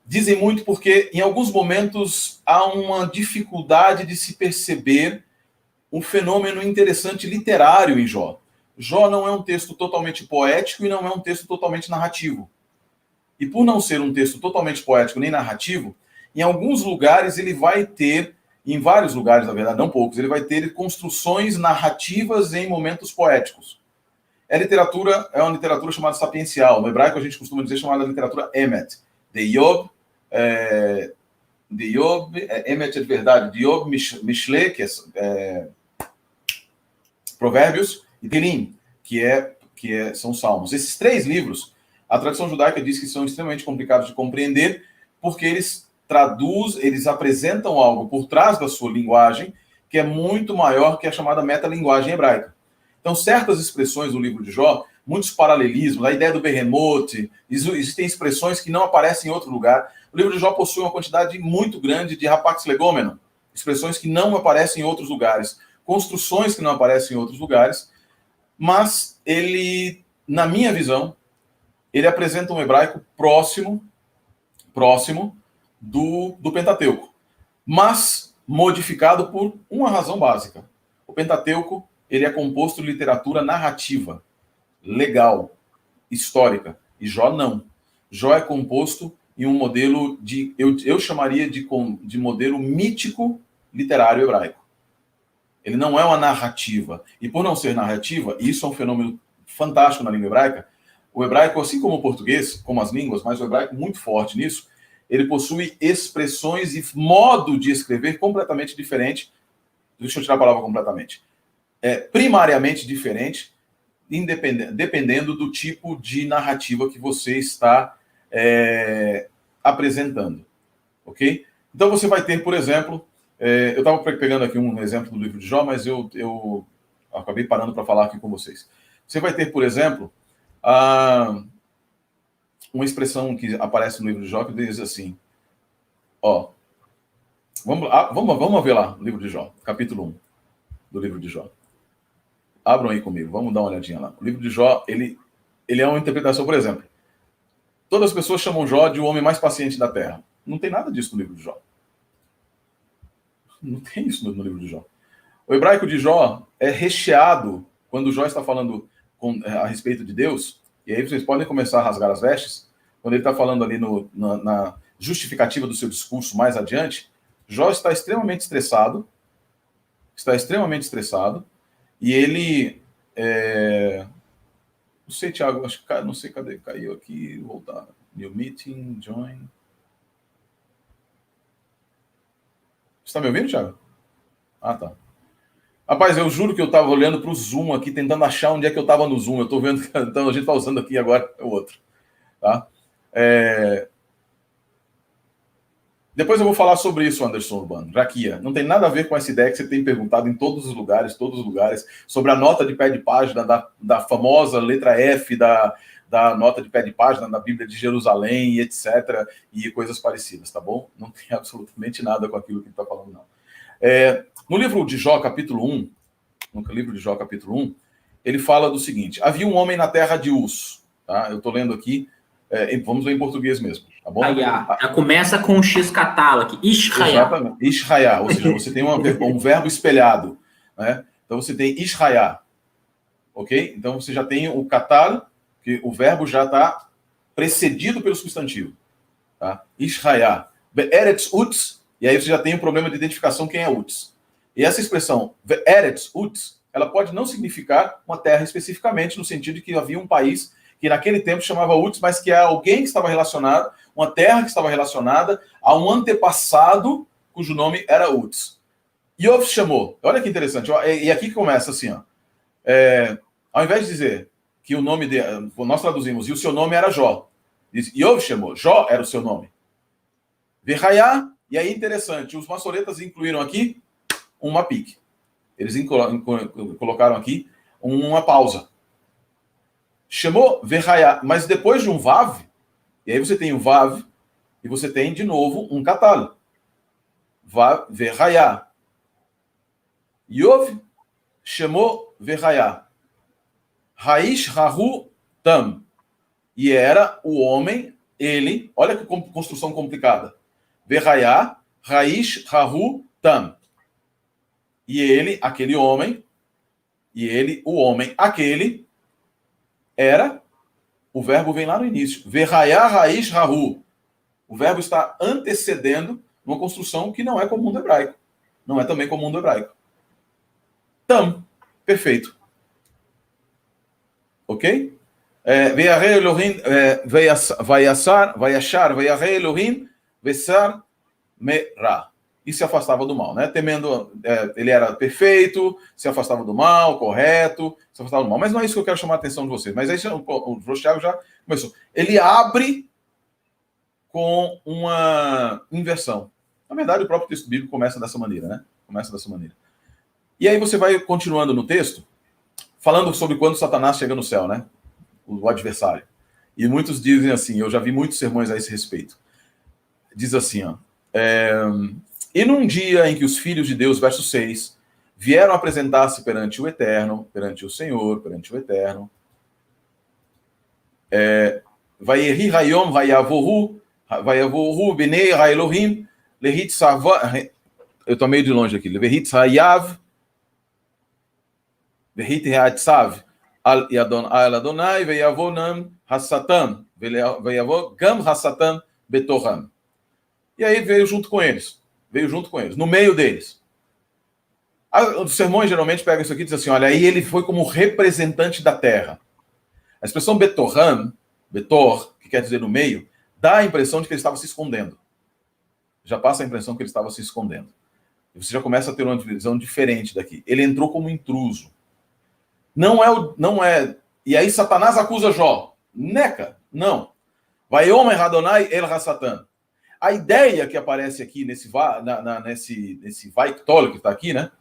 Dizem muito porque, em alguns momentos, há uma dificuldade de se perceber um fenômeno interessante literário em Jó. Jó não é um texto totalmente poético e não é um texto totalmente narrativo. E por não ser um texto totalmente poético nem narrativo, em alguns lugares ele vai ter, em vários lugares, na verdade, não poucos, ele vai ter construções narrativas em momentos poéticos. É uma literatura chamada sapiencial. No hebraico a gente costuma dizer chamada literatura Emet. De Iob, Emet é de verdade, de Iob, Mishle, que é Provérbios, e Telim, que são Salmos. Esses 3 livros, a tradição judaica diz que são extremamente complicados de compreender, porque eles apresentam algo por trás da sua linguagem que é muito maior que a chamada metalinguagem hebraica. Então, certas expressões do livro de Jó, muitos paralelismos, a ideia do behemoth, existem expressões que não aparecem em outro lugar. O livro de Jó possui uma quantidade muito grande de rapax legomena, expressões que não aparecem em outros lugares, construções que não aparecem em outros lugares, mas ele na minha visão, ele apresenta um hebraico próximo do Pentateuco, mas modificado por uma razão básica. O Pentateuco, ele é composto de literatura narrativa, legal, histórica, e Jó não. Jó é composto em um modelo eu chamaria de modelo mítico literário hebraico. Ele não é uma narrativa. E por não ser narrativa, e isso é um fenômeno fantástico na língua hebraica, o hebraico, assim como o português, como as línguas, mas o hebraico muito forte nisso, ele possui expressões e modo de escrever completamente diferente. Deixa eu tirar a palavra completamente. Primariamente diferente, dependendo do tipo de narrativa que você está apresentando. Ok? Então você vai ter, por exemplo, eu estava pegando aqui um exemplo do livro de Jó, mas eu acabei parando para falar aqui com vocês. Você vai ter, por exemplo, uma expressão que aparece no livro de Jó que diz assim, vamos ver lá, o livro de Jó, capítulo 1 do livro de Jó. Abram aí comigo, vamos dar uma olhadinha lá. O livro de Jó, ele é uma interpretação, por exemplo, todas as pessoas chamam Jó de o homem mais paciente da Terra. Não tem nada disso no livro de Jó. Não tem isso no livro de Jó. O hebraico de Jó é recheado, quando Jó está falando a respeito de Deus, e aí vocês podem começar a rasgar as vestes, quando ele está falando ali na justificativa do seu discurso mais adiante, Jó está extremamente estressado, e ele... não sei, Thiago, acho que não sei cadê, caiu aqui, voltar. New meeting, join. Você está me ouvindo, Thiago? Ah, tá. Rapaz, eu juro que eu estava olhando para o Zoom aqui, tentando achar onde é que eu estava no Zoom. Eu estou vendo que então, a gente está usando aqui agora o outro. Tá? Depois eu vou falar sobre isso, Anderson Urbano. Jaquia, não tem nada a ver com essa ideia que você tem perguntado em todos os lugares, sobre a nota de pé de página da famosa letra F da nota de pé de página da Bíblia de Jerusalém, e etc., e coisas parecidas, tá bom? Não tem absolutamente nada com aquilo que ele está falando, não. No livro de Jó, capítulo 1, ele fala do seguinte: havia um homem na terra de Uz. Tá? Eu estou lendo aqui, vamos ler em português mesmo. Tá bom? Já começa com o X catala aqui, Israel. Exatamente, Israel, ou seja, você tem um verbo espelhado. Né? Então você tem Israel. Ok? Então você já tem o catal, que o verbo já está precedido pelo substantivo. Tá? Israel. Be'eretz Utz, e aí você já tem o problema de identificação quem é Utz. E essa expressão, Eretz Utz, ela pode não significar uma terra especificamente, no sentido de que havia um país que naquele tempo chamava Utz, mas que é alguém que estava relacionado, uma terra que estava relacionada a um antepassado cujo nome era Utz. Iov chamou, olha que interessante, e aqui que começa assim, ao invés de dizer que o nome dele, nós traduzimos, e o seu nome era Jó, diz Iov chamou, Jó era o seu nome. Verraiá, e aí interessante, os maçoretas incluíram aqui uma pique. Eles colocaram aqui uma pausa. Chamou Verraiá, mas depois de um Vav, e aí você tem o Vav, e você tem de novo um Catal. Vav, Verraiá. Yov chamou Verraiá. Raish Rahu Tam. E era o homem, ele, olha que construção complicada. Verraiá, Raish Rahu Tam. E ele, aquele homem, aquele, era, o verbo vem lá no início, Verraiá Raish Rahu. O verbo está antecedendo uma construção que não é comum do hebraico. Não é também comum do hebraico. Tam, perfeito. Ok? Veiarei Elohim, veiachar Elohim, vesar merah. E se afastava do mal, né? Temendo, ele era perfeito, se afastava do mal, correto, se afastava do mal. Mas não é isso que eu quero chamar a atenção de vocês. Mas aí o Thiago já começou. Ele abre com uma inversão. Na verdade, o próprio texto bíblico começa dessa maneira, né? E aí você vai continuando no texto, falando sobre quando Satanás chega no céu, né? O adversário. E muitos dizem assim, eu já vi muitos sermões a esse respeito. Diz assim, e num dia em que os filhos de Deus, verso 6, vieram apresentar-se perante o Eterno, perante o Senhor, perante o Eterno, Vayehi hayom hayavohu bnei haelohim lehitz hava... Eu estou meio de longe aqui. Lehitz hayav lehitz hayav al Adonai veyavonam hasatan veyavo gam hasatan betoram. E aí veio junto com eles, no meio deles. Os sermões geralmente pegam isso aqui e dizem assim, olha, aí ele foi como representante da terra. A expressão betoram, betor, que quer dizer no meio, dá a impressão de que ele estava se escondendo. Já passa a impressão que ele estava se escondendo. E você já começa a ter uma visão diferente daqui. Ele entrou como intruso. Não é. E aí Satanás acusa Jó. Neca, não. Vaiomer Adonai el Hassatan. A ideia que aparece aqui nesse Vaiktol que está aqui, né?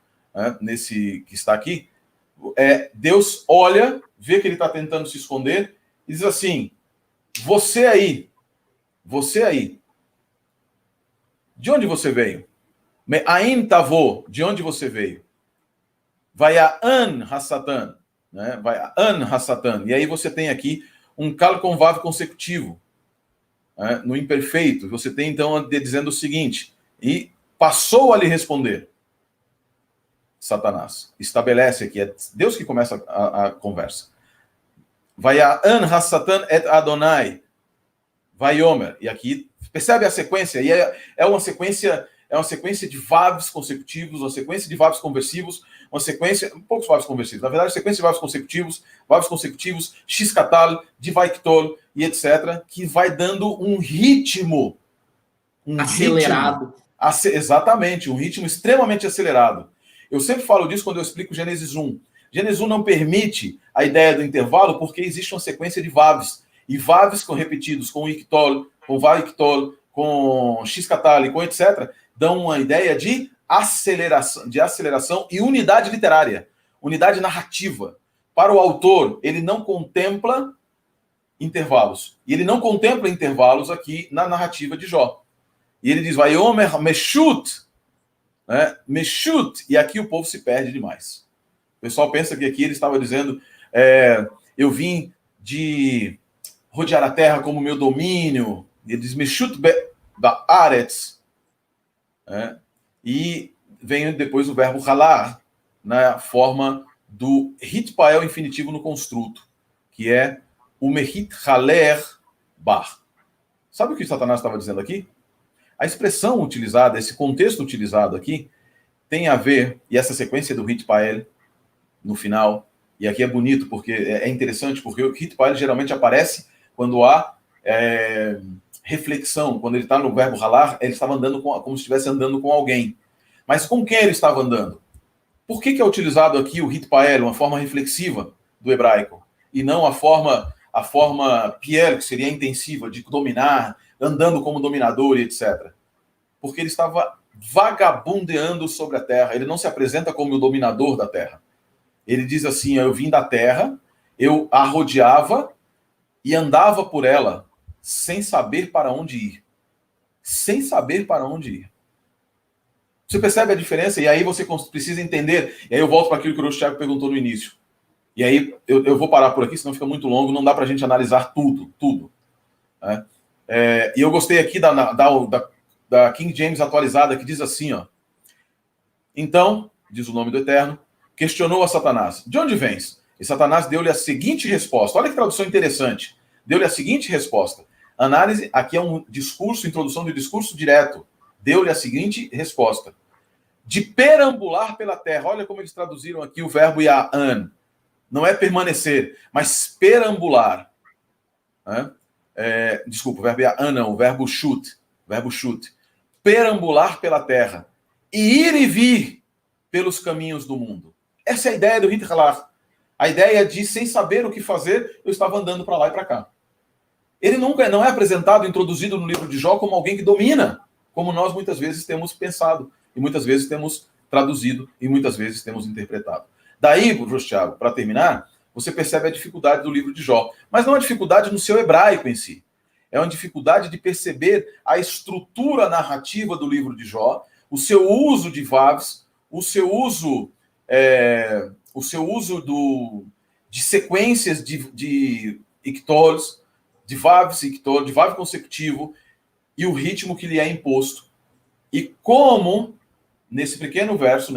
Nesse que está aqui, Deus olha, vê que ele está tentando se esconder e diz assim: você aí, de onde você veio? Me'ain tavô, de onde você veio? Vaia'an Hassatan, né? Vaia'an Hassatan. E aí você tem aqui um Kal com Vav consecutivo. No imperfeito, você tem então dizendo o seguinte: e passou a lhe responder. Satanás estabelece aqui, é Deus que começa a conversa. Vaia'an Hassatan et Adonai Vaiomer. E aqui percebe a sequência, e é uma sequência de vavs consecutivos, uma sequência de vavs conversivos, poucos vavs conversivos, na verdade, sequência de vavs consecutivos, X-Katal, de Vaiktol e etc., que vai dando um ritmo. Acelerado. Exatamente, um ritmo extremamente acelerado. Eu sempre falo disso quando eu explico Gênesis 1. Gênesis 1 não permite a ideia do intervalo porque existe uma sequência de vavs. E vavs repetidos com Iktol, com Vaiktol, com X-Katal, com etc., dão uma ideia de aceleração e unidade literária, unidade narrativa. Para o autor, ele não contempla intervalos. E ele não contempla intervalos aqui na narrativa de Jó. E ele diz, Vaiomer Meshut, né? Meshut, e aqui o povo se perde demais. O pessoal pensa que aqui ele estava dizendo, eu vim de rodear a terra como meu domínio. Ele diz, Meshut ba'aretz, e vem depois o verbo halar, na forma do hitpael infinitivo no construto, que é o mehit haler bar. Sabe o que Satanás estava dizendo aqui? A expressão utilizada, esse contexto utilizado aqui, tem a ver, e essa sequência do hitpael no final, e aqui é bonito, porque é interessante, porque o hitpael geralmente aparece quando há reflexão, quando ele está no verbo halar, ele estava andando como se estivesse andando com alguém. Mas com quem ele estava andando? Por que é utilizado aqui o hitpael, uma forma reflexiva do hebraico, e não a forma piel, que seria intensiva, de dominar, andando como dominador e etc. Porque ele estava vagabundeando sobre a terra, ele não se apresenta como o dominador da terra. Ele diz assim, eu vim da terra, eu a rodeava e andava por ela, sem saber para onde ir. Sem saber para onde ir. Você percebe a diferença? E aí você precisa entender. E aí eu volto para aquilo que o Thiago perguntou no início. E aí eu vou parar por aqui, senão fica muito longo. Não dá para a gente analisar tudo. Né? E eu gostei aqui da King James atualizada, que diz assim, ó. Então, diz o nome do Eterno, questionou a Satanás. De onde vens? E Satanás deu-lhe a seguinte resposta. Olha que tradução interessante. Deu-lhe a seguinte resposta. Análise, aqui é um discurso, introdução de discurso direto. Deu-lhe a seguinte resposta. De perambular pela terra. Olha como eles traduziram aqui o verbo ya'an. Não é permanecer, mas perambular. Desculpa, o verbo ya'an não, o verbo shut. Perambular pela terra. E ir e vir pelos caminhos do mundo. Essa é a ideia do Hithalar. A ideia de, sem saber o que fazer, eu estava andando para lá e para cá. Ele nunca não é apresentado, introduzido no livro de Jó como alguém que domina, como nós muitas vezes temos pensado, e muitas vezes temos traduzido, e muitas vezes temos interpretado. Daí, Thiago, para terminar, você percebe a dificuldade do livro de Jó. Mas não a dificuldade no seu hebraico em si. É uma dificuldade de perceber a estrutura narrativa do livro de Jó, o seu uso de vavs, o seu uso de sequências de ictols, de vav consecutivo, e o ritmo que lhe é imposto. E como, nesse pequeno verso,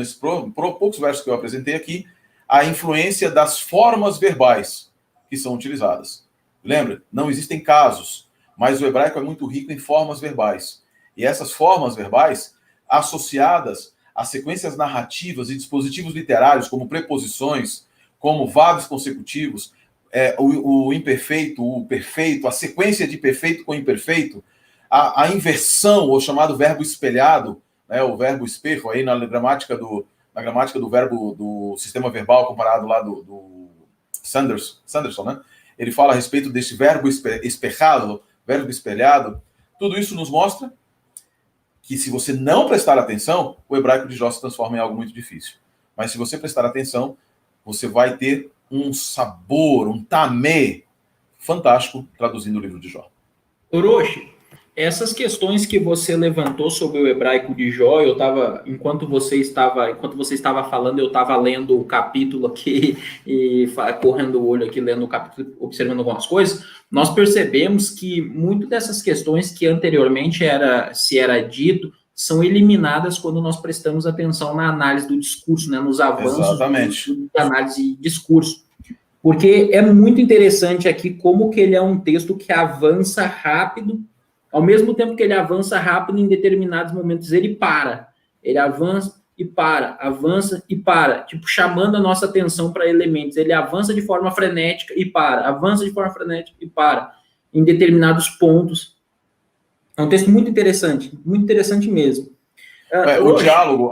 poucos versos que eu apresentei aqui, a influência das formas verbais que são utilizadas. Lembra? Não existem casos, mas o hebraico é muito rico em formas verbais. E essas formas verbais, associadas a sequências narrativas e dispositivos literários, como preposições, como vavs consecutivos, o imperfeito, o perfeito, a sequência de perfeito com imperfeito, a inversão, ou chamado verbo espelhado, né, o verbo espejo, aí na gramática do verbo do sistema verbal comparado lá do Sanderson, né? Ele fala a respeito desse verbo espejado, verbo espelhado. Tudo isso nos mostra que, se você não prestar atenção, o hebraico de Jó se transforma em algo muito difícil. Mas se você prestar atenção, você vai ter um sabor, um tamé fantástico traduzindo o livro de Jó. Orochi, essas questões que você levantou sobre o hebraico de Jó, enquanto você estava falando, eu estava lendo o capítulo aqui e correndo o olho aqui, lendo o capítulo, observando algumas coisas. Nós percebemos que muito dessas questões que anteriormente se era dito são eliminadas quando nós prestamos atenção na análise do discurso, né, nos avanços da análise de discurso. Porque é muito interessante aqui como que ele é um texto que avança rápido. Ao mesmo tempo que ele avança rápido, em determinados momentos ele para. Ele avança e para, tipo, chamando a nossa atenção para elementos. Ele avança de forma frenética e para, avança de forma frenética e para, em determinados pontos. É um texto muito interessante mesmo. O diálogo,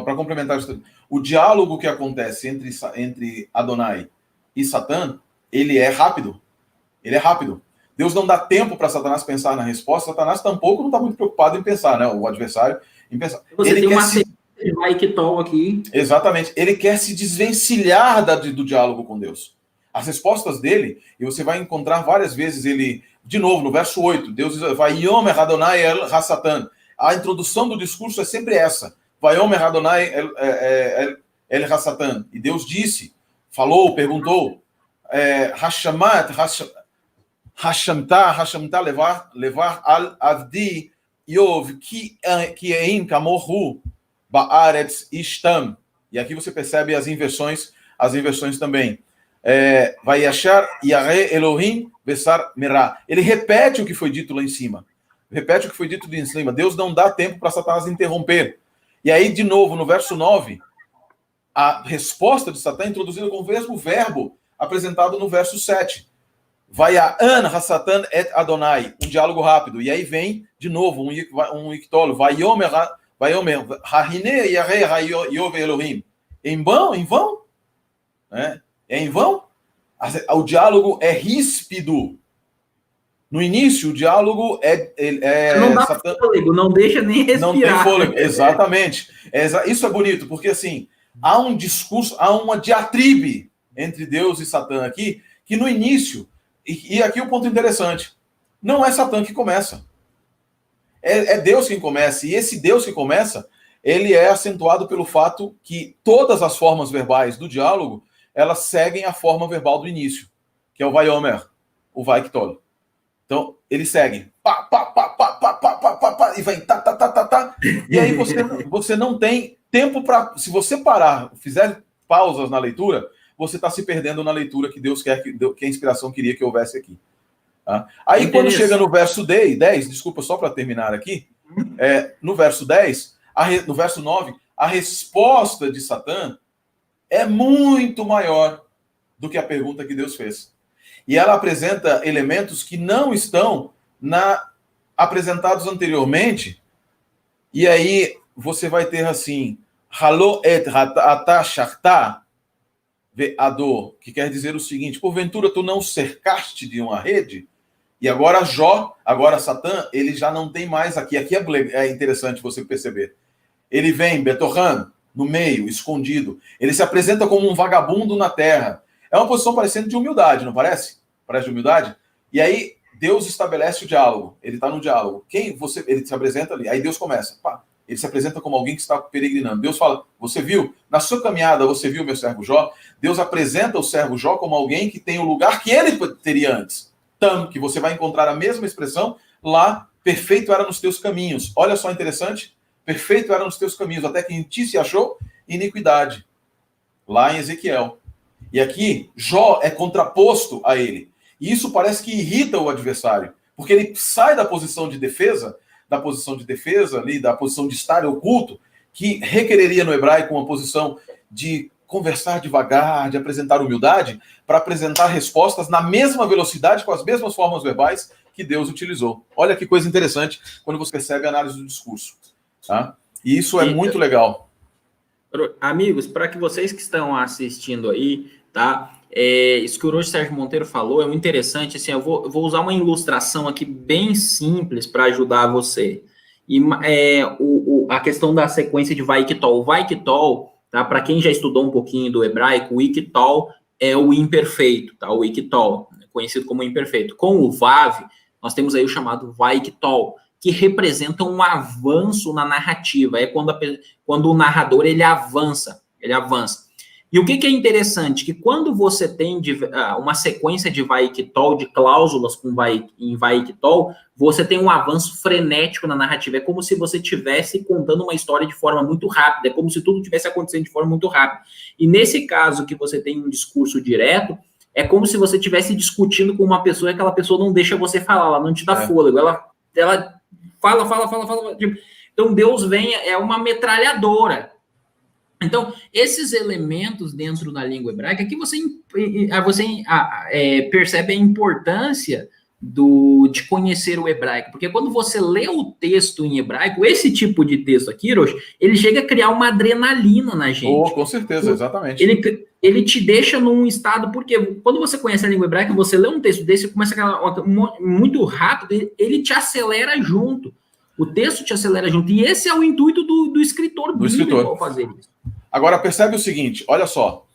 para complementar isso, o diálogo que acontece entre Adonai e Satã, ele é rápido. Ele é rápido. Deus não dá tempo para Satanás pensar na resposta. Satanás tampouco não está muito preocupado em pensar, né? O adversário em pensar. Você tem uma sequência de Vaikitol aqui. Exatamente. Ele quer se desvencilhar do diálogo com Deus. As respostas dele, e você vai encontrar várias vezes ele, de novo, no verso 8, Deus diz, Vayomer Adonai el ha-Satan. A introdução do discurso é sempre essa. Vayomer Adonai el ha-Satan. E Deus disse, falou, perguntou, Hashamta levar al avdi Yov ki ein kamohu ba'aretz ishtam. E aqui você percebe as inversões também. Vai achar Yahé Elohim Besar Merah. Ele repete o que foi dito lá em cima. Deus não dá tempo para Satanás interromper. E aí, de novo, no verso 9, a resposta de Satã é introduzida com o mesmo verbo apresentado no verso 7. Vaya'an ha-Satan et Adonai. Um diálogo rápido. E aí vem, de novo, um ictolo. Vayomer ha'hine Yahé ha'yov Elohim. Em vão? É em vão? O diálogo é ríspido. No início, o diálogo não dá fôlego, não deixa nem respirar. Não tem fôlego, exatamente. Isso é bonito, porque assim, há um discurso, há uma diatribe entre Deus e Satã aqui, que no início, e aqui o ponto interessante, não é Satã que começa. É Deus quem começa, e esse Deus que começa, ele é acentuado pelo fato que todas as formas verbais do diálogo, elas seguem a forma verbal do início, que é o Vayomer, o Vaiktol. Então, ele segue. Pá, pá, pá, pá, pá, pá, pá, pá, pá, e vem tá. E aí você não tem tempo para... Se você parar, fizer pausas na leitura, você está se perdendo na leitura que Deus quer, que a inspiração queria que houvesse aqui. Tá? Aí, quando chega no verso 10, desculpa, só para terminar aqui, no verso 10, no verso 9, a resposta de Satã é muito maior do que a pergunta que Deus fez. E ela apresenta elementos que não estão apresentados anteriormente. E aí você vai ter assim, Halo et ata shachta ve'ador, que quer dizer o seguinte, porventura tu não cercaste de uma rede? E agora Satã, ele já não tem mais aqui. Aqui é interessante você perceber. Ele vem, Betorran, no meio, escondido. Ele se apresenta como um vagabundo na terra. É uma posição parecendo de humildade, não parece? Parece de humildade? E aí, Deus estabelece o diálogo. Ele está no diálogo. Ele se apresenta ali. Aí Deus começa. Pá, ele se apresenta como alguém que está peregrinando. Deus fala, você viu? Na sua caminhada, você viu meu servo Jó? Deus apresenta o servo Jó como alguém que tem o lugar que ele teria antes. Tanto que você vai encontrar a mesma expressão lá, perfeito era nos teus caminhos. Olha só interessante, perfeito era nos teus caminhos, até que em ti se achou iniquidade. Lá em Ezequiel. E aqui, Jó é contraposto a ele. E isso parece que irrita o adversário, porque ele sai da posição de defesa ali, da posição de estar oculto, que requereria no hebraico uma posição de conversar devagar, de apresentar humildade, para apresentar respostas na mesma velocidade, com as mesmas formas verbais que Deus utilizou. Olha que coisa interessante quando você percebe a análise do discurso. Tá? E isso é muito legal. Amigos, para que vocês que estão assistindo aí, tá? Isso que o Orochi Sérgio Monteiro falou é muito interessante. Assim, eu vou usar uma ilustração aqui bem simples para ajudar você. E a questão da sequência de Vaiktol. O Vaiktol, tá? Para quem já estudou um pouquinho do hebraico, o Iktol é o imperfeito, tá? O Iktol, conhecido como imperfeito. Com o Vav, nós temos aí o chamado Vaiktol, que representa um avanço na narrativa. É quando o narrador ele avança. E o que é interessante? Que quando você tem uma sequência de Vaiktol, de cláusulas em Vaiktol, você tem um avanço frenético na narrativa. É como se você estivesse contando uma história de forma muito rápida. É como se tudo estivesse acontecendo de forma muito rápida. E nesse caso que você tem um discurso direto, é como se você estivesse discutindo com uma pessoa e aquela pessoa não deixa você falar, ela não te dá fôlego. Ela fala. Então, Deus vem, é uma metralhadora. Então, esses elementos dentro da língua hebraica, que você percebe a importância de conhecer o hebraico. Porque quando você lê o texto em hebraico, esse tipo de texto aqui, Hiroshi, ele chega a criar uma adrenalina na gente. Oh, com certeza, exatamente. Ele te deixa num estado, porque quando você conhece a língua hebraica, você lê um texto desse, começa muito rápido, ele te acelera junto. O texto te acelera junto. E esse é o intuito do escritor bíblico ao fazer isso. Agora, percebe o seguinte, olha só.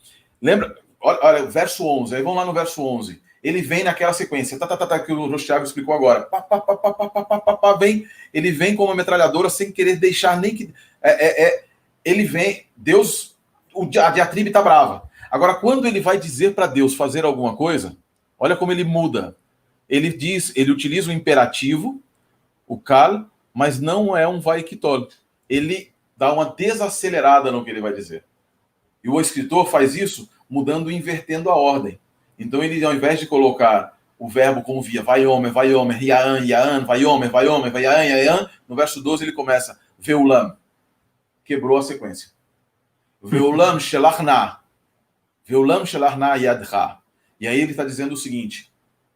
Lembra, olha, verso 11, aí vamos lá no verso 11. Ele vem naquela sequência, que o Orochi Thiago explicou agora. Ele vem com uma metralhadora sem querer deixar nem que... ele vem, Deus, a diatribe está brava. Agora, quando ele vai dizer para Deus fazer alguma coisa, olha como ele muda. Ele utiliza o imperativo, o kal, mas não é um vaiktol. Ele dá uma desacelerada no que ele vai dizer. E o escritor faz isso mudando e invertendo a ordem. Então ele, ao invés de colocar o verbo como via, vai homer, yaan, vai homer, yaan, no verso 12 ele começa, veulam, quebrou a sequência. Veulam shelachna yadcha. E aí ele está dizendo o seguinte,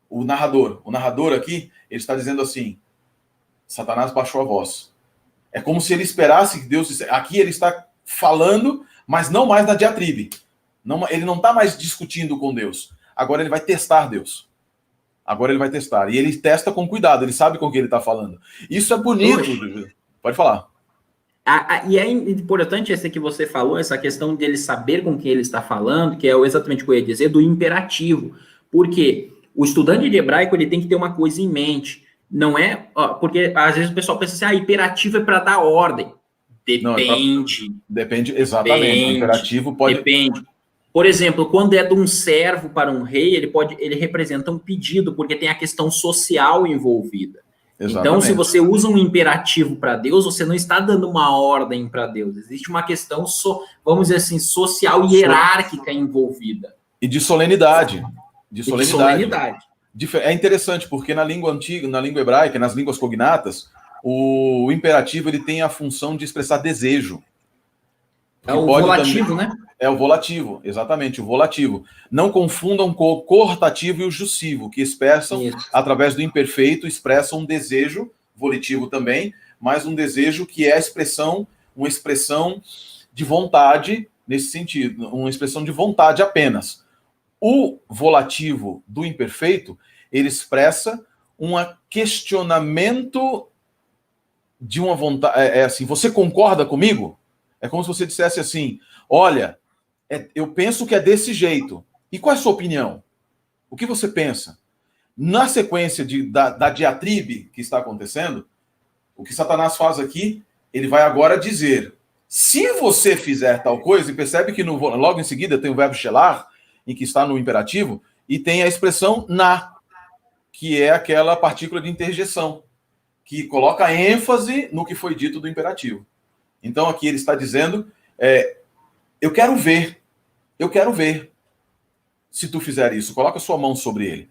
o narrador aqui, ele está dizendo assim, Satanás baixou a voz. É como se ele esperasse que Deus dissesse. Aqui ele está falando, mas não mais na diatribe. Ele não está mais discutindo com Deus. Agora ele vai testar Deus. E ele testa com cuidado, ele sabe com o que ele está falando. Isso é bonito. Pode falar. E é importante esse que você falou, essa questão de ele saber com quem ele está falando, que é exatamente o que eu ia dizer, do imperativo. Porque o estudante de hebraico ele tem que ter uma coisa em mente. Não é... porque às vezes o pessoal pensa assim, imperativo é para dar ordem. Depende. Depende, exatamente. Imperativo pode... Depende. Por exemplo, quando é de um servo para um rei, ele representa um pedido, porque tem a questão social envolvida. Exatamente. Então, se você usa um imperativo para Deus, você não está dando uma ordem para Deus. Existe uma questão, vamos dizer assim, social e hierárquica envolvida. E de solenidade. É interessante, porque na língua antiga, na língua hebraica, nas línguas cognatas, o imperativo ele tem a função de expressar desejo. É o volativo, né? É o volativo, exatamente, o volativo. Não confundam com o cortativo e o jussivo, que expressam, através do imperfeito, expressam um desejo, volitivo também, mas um desejo que é uma expressão de vontade, nesse sentido, uma expressão de vontade apenas. O volativo do imperfeito, ele expressa um questionamento de uma vontade. Assim, você concorda comigo? É como se você dissesse assim, olha, eu penso que é desse jeito. E qual é a sua opinião? O que você pensa? Na sequência da diatribe que está acontecendo, o que Satanás faz aqui ele vai agora dizer, se você fizer tal coisa, e percebe que logo em seguida tem o verbo shelar, em que está no imperativo, e tem a expressão na, que é aquela partícula de interjeição, que coloca ênfase no que foi dito do imperativo. Então aqui ele está dizendo, eu quero ver se tu fizer isso, coloca sua mão sobre ele.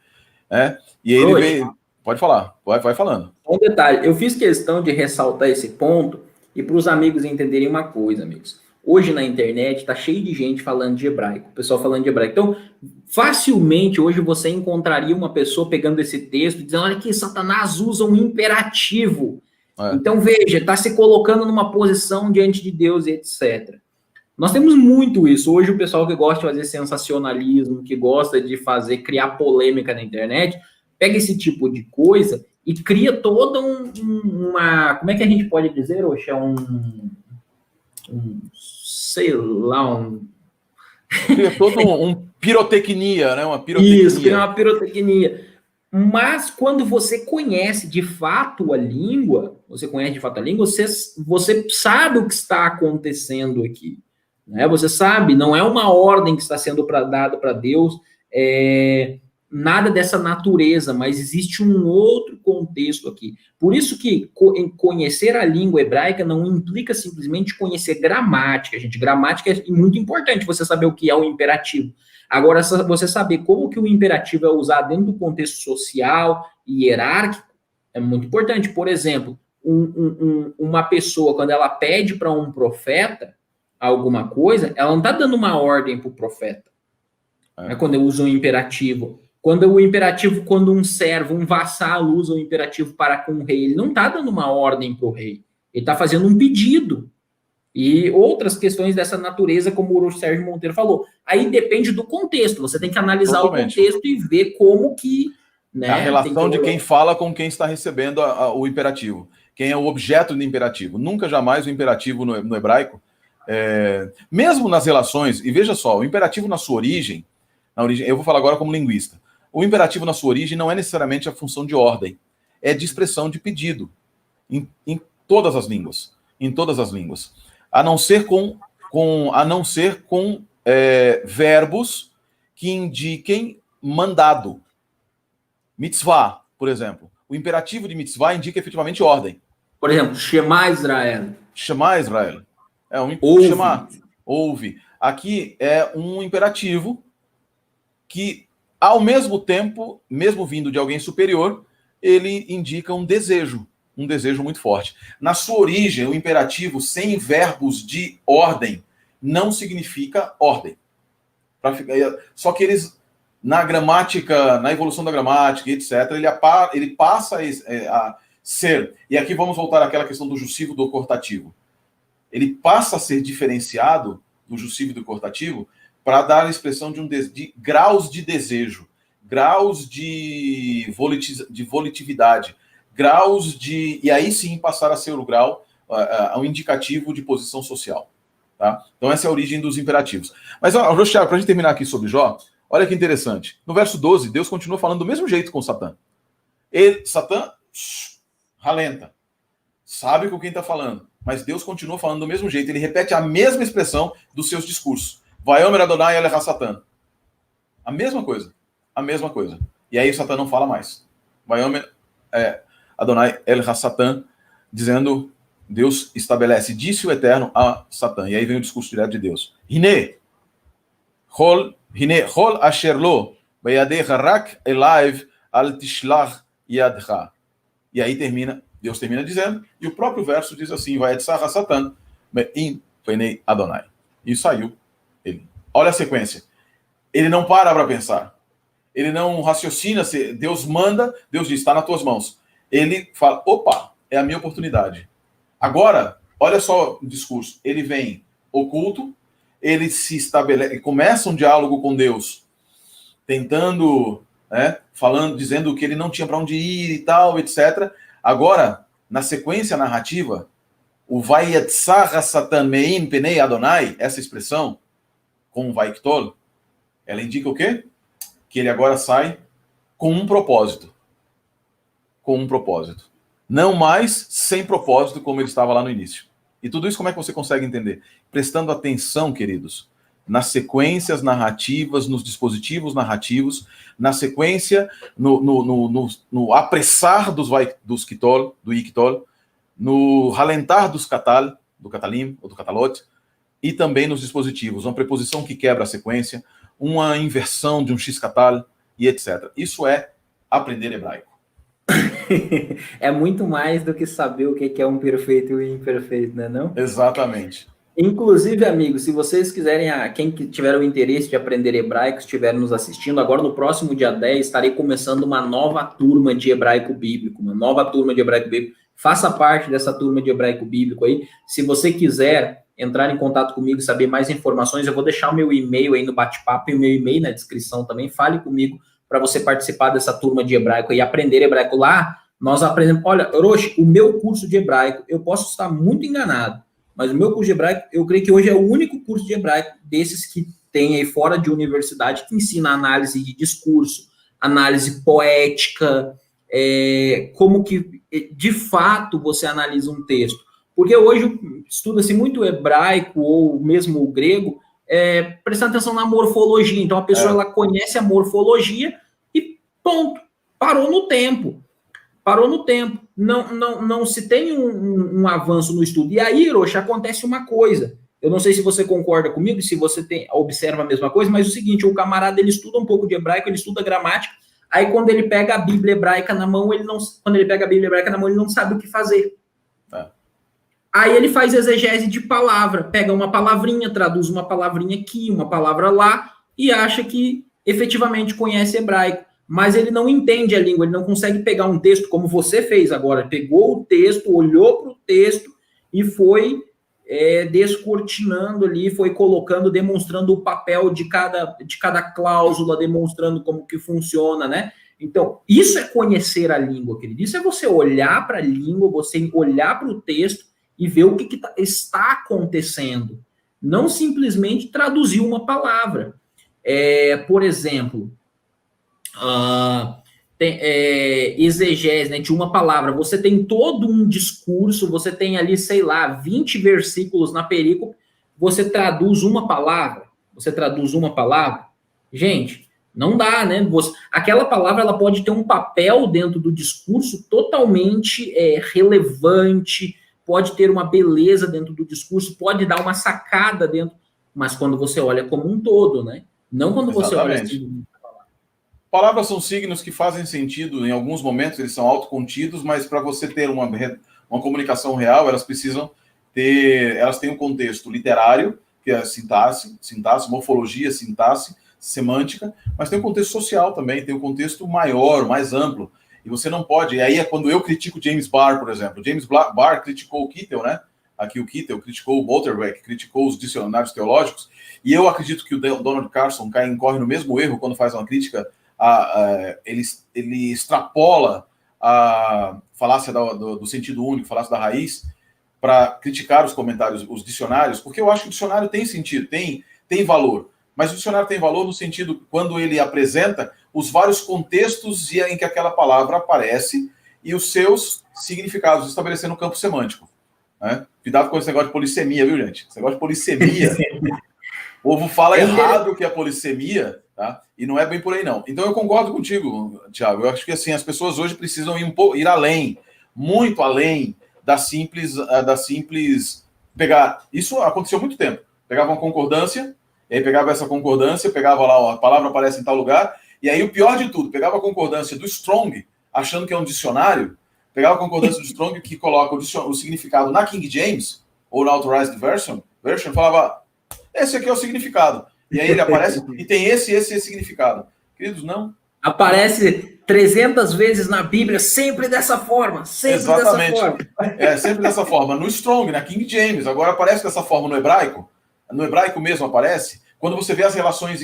E aí ele veio, pode falar, vai falando. Um detalhe, eu fiz questão de ressaltar esse ponto, e para os amigos entenderem uma coisa, amigos. Hoje na internet tá cheio de gente falando de hebraico, o pessoal falando de hebraico. Então, facilmente hoje você encontraria uma pessoa pegando esse texto e dizendo, olha aqui, Satanás usa um imperativo. Então, veja, está se colocando numa posição diante de Deus e etc. Nós temos muito isso. Hoje o pessoal que gosta de fazer sensacionalismo, que gosta de criar polêmica na internet, pega esse tipo de coisa e cria toda uma... Como é que a gente pode dizer, Oxa? Sei lá, Cria todo pirotecnia, né? Uma pirotecnia. Isso, cria uma pirotecnia. Mas quando você conhece de fato a língua, você sabe o que está acontecendo aqui. Né? Você sabe, não é uma ordem que está sendo dada para Deus, nada dessa natureza, mas existe um outro contexto aqui. Por isso que conhecer a língua hebraica não implica simplesmente conhecer gramática, gente. Gramática é muito importante, você saber o que é o imperativo. Agora, você saber como que o imperativo é usado dentro do contexto social e hierárquico é muito importante. Por exemplo, uma pessoa, quando ela pede para um profeta alguma coisa, ela não está dando uma ordem para o profeta. Quando eu uso um imperativo. Quando um servo, um vassalo usa o imperativo para com o rei, ele não está dando uma ordem para o rei. Ele está fazendo um pedido. E outras questões dessa natureza, como o Sérgio Monteiro falou. Aí depende do contexto. Você tem que analisar Totalmente. O contexto e ver como que... Né, a relação de quem fala com quem está recebendo o imperativo. Quem é o objeto do imperativo. Nunca, jamais o imperativo no hebraico. Mesmo nas relações, e veja só, o imperativo na origem, eu vou falar agora como linguista. O imperativo na sua origem não é necessariamente a função de ordem, é de expressão de pedido. Em todas as línguas. Em todas as línguas. A não ser com verbos que indiquem mandado. Mitzvah, por exemplo. O imperativo de mitzvah indica efetivamente ordem. Por exemplo, Shema Israel. Shema Israel. Ouve. Shema, ouve. Aqui é um imperativo que, ao mesmo tempo, mesmo vindo de alguém superior, ele indica um desejo muito forte. Na sua origem, o imperativo sem verbos de ordem não significa ordem. Só que eles, na gramática, na evolução da gramática, etc., ele passa a ser, e aqui vamos voltar àquela questão do jussivo do cortativo, ele passa a ser diferenciado do jussivo e do cortativo para dar a expressão de graus de desejo, graus de volitividade, graus de... E aí sim passar a ser o grau, um indicativo de posição social. Tá? Então essa é a origem dos imperativos. Mas, Thiago, para a gente terminar aqui sobre Jó, olha que interessante. No verso 12, Deus continua falando do mesmo jeito com Satã. Satã ralenta. Sabe com quem está falando. Mas Deus continua falando do mesmo jeito. Ele repete a mesma expressão dos seus discursos. Vaiomer Adonai el Satã. A mesma coisa. A mesma coisa. E aí Satã não fala mais. Vaiomer Adonai el Satã, dizendo, Deus estabelece, disse o Eterno a Satã. E aí vem o discurso direto de Deus. Hine chol asher lo beyadecha rak elaiv al tishlach yadcha. E aí Deus termina dizendo, e o próprio verso diz assim, vai etzar Satã in penei Adonai. E saiu ele. Olha a sequência. Ele não para pensar. Ele não raciocina, se Deus manda, Deus diz, está nas tuas mãos. Ele fala, opa, é a minha oportunidade. Agora, olha só o discurso. Ele vem oculto, ele se estabelece, começa um diálogo com Deus, tentando, falando, dizendo que ele não tinha para onde ir e tal, etc. Agora, na sequência narrativa, o Vayetzar Satan Mein Penei Adonai, essa expressão, com o Vaiktol, ela indica o quê? Que ele agora sai com um propósito. Com um propósito. Não mais sem propósito, como ele estava lá no início. E tudo isso como é que você consegue entender? Prestando atenção, queridos, nas sequências narrativas, nos dispositivos narrativos, na sequência, no apressar dos kitol, do iktol, no ralentar dos katal, do catalim ou do catalot, e também nos dispositivos, uma preposição que quebra a sequência, uma inversão de um x-katal e etc. Isso é aprender hebraico. É muito mais do que saber o que é um perfeito e um imperfeito, né, não? Exatamente. Inclusive, amigos, se vocês quiserem, quem tiver o interesse de aprender hebraico, estiver nos assistindo, agora no próximo dia 10, estarei começando uma nova turma de hebraico bíblico, Faça parte dessa turma de hebraico bíblico aí. Se você quiser entrar em contato comigo e saber mais informações, eu vou deixar o meu e-mail aí no bate-papo e o meu e-mail na descrição também. Fale comigo para você participar dessa turma de hebraico e aprender hebraico lá. Nós aprendemos. Olha, Roche, o meu curso de hebraico, eu posso estar muito enganado, mas o meu curso de hebraico, eu creio que hoje é o único curso de hebraico desses que tem aí fora de universidade que ensina análise de discurso, análise poética, como que de fato você analisa um texto. Porque hoje estuda-se muito hebraico ou mesmo o grego, prestando atenção na morfologia. Então a pessoa ela conhece a morfologia e ponto, parou no tempo. Não se tem um avanço no estudo. E aí, Hiroshi, acontece uma coisa. Eu não sei se você concorda comigo, se você observa a mesma coisa, mas é o seguinte, o camarada ele estuda um pouco de hebraico, ele estuda gramática, aí quando ele pega a Bíblia hebraica na mão, ele não sabe o que fazer. Aí ele faz exegese de palavra, pega uma palavrinha, traduz uma palavrinha aqui, uma palavra lá, e acha que efetivamente conhece hebraico. Mas ele não entende a língua, ele não consegue pegar um texto como você fez agora. Pegou o texto, olhou para o texto e foi descortinando ali, foi colocando, demonstrando o papel de cada cláusula, demonstrando como que funciona, né? Então, isso é conhecer a língua, querido. Isso é você olhar para a língua, você olhar para o texto e ver o que está acontecendo. Não simplesmente traduzir uma palavra. Por exemplo... exegese, né, de uma palavra, você tem todo um discurso, você tem ali, sei lá, 20 versículos na perícope, você traduz uma palavra, gente, não dá, né, aquela palavra, ela pode ter um papel dentro do discurso totalmente relevante, pode ter uma beleza dentro do discurso, pode dar uma sacada dentro, mas quando você olha como um todo, né, não quando você olha assim. Palavras são signos que fazem sentido, em alguns momentos eles são autocontidos, mas para você ter uma comunicação real, elas têm um contexto literário, que é sintaxe, morfologia, sintaxe, semântica, mas tem um contexto social também, tem um contexto maior, mais amplo, e você não pode, e aí é quando eu critico James Barr, por exemplo. James Barr criticou o Kittel, né? Aqui o Kittel criticou o Botterbeck, criticou os dicionários teológicos, e eu acredito que o Donald Carson incorre no mesmo erro quando faz uma crítica. Ele extrapola a falácia do sentido único, falácia da raiz, para criticar os comentários, os dicionários, porque eu acho que o dicionário tem sentido, tem valor. Mas o dicionário tem valor no sentido quando ele apresenta os vários contextos em que aquela palavra aparece e os seus significados, estabelecendo um campo semântico. Né? Cuidado com esse negócio de polissemia, viu, gente? Esse negócio de polissemia. O povo fala errado que é polissemia, tá? E não é bem por aí, não. Então, eu concordo contigo, Thiago. Eu acho que assim, as pessoas hoje precisam ir além, muito além da simples pegar. Isso aconteceu há muito tempo. Pegava uma concordância, e aí pegava essa concordância, pegava lá, a palavra aparece em tal lugar, e aí o pior de tudo, pegava a concordância do Strong, achando que é um dicionário, pegava a concordância do Strong que coloca o significado na King James, ou na Authorized Version, falava, esse aqui é o significado. E aí ele aparece e tem esse significado. Queridos, não. Aparece 300 vezes na Bíblia, sempre dessa forma. Exatamente. Sempre dessa forma. No Strong, na King James. Agora aparece dessa forma no hebraico. No hebraico mesmo aparece. Quando você vê as relações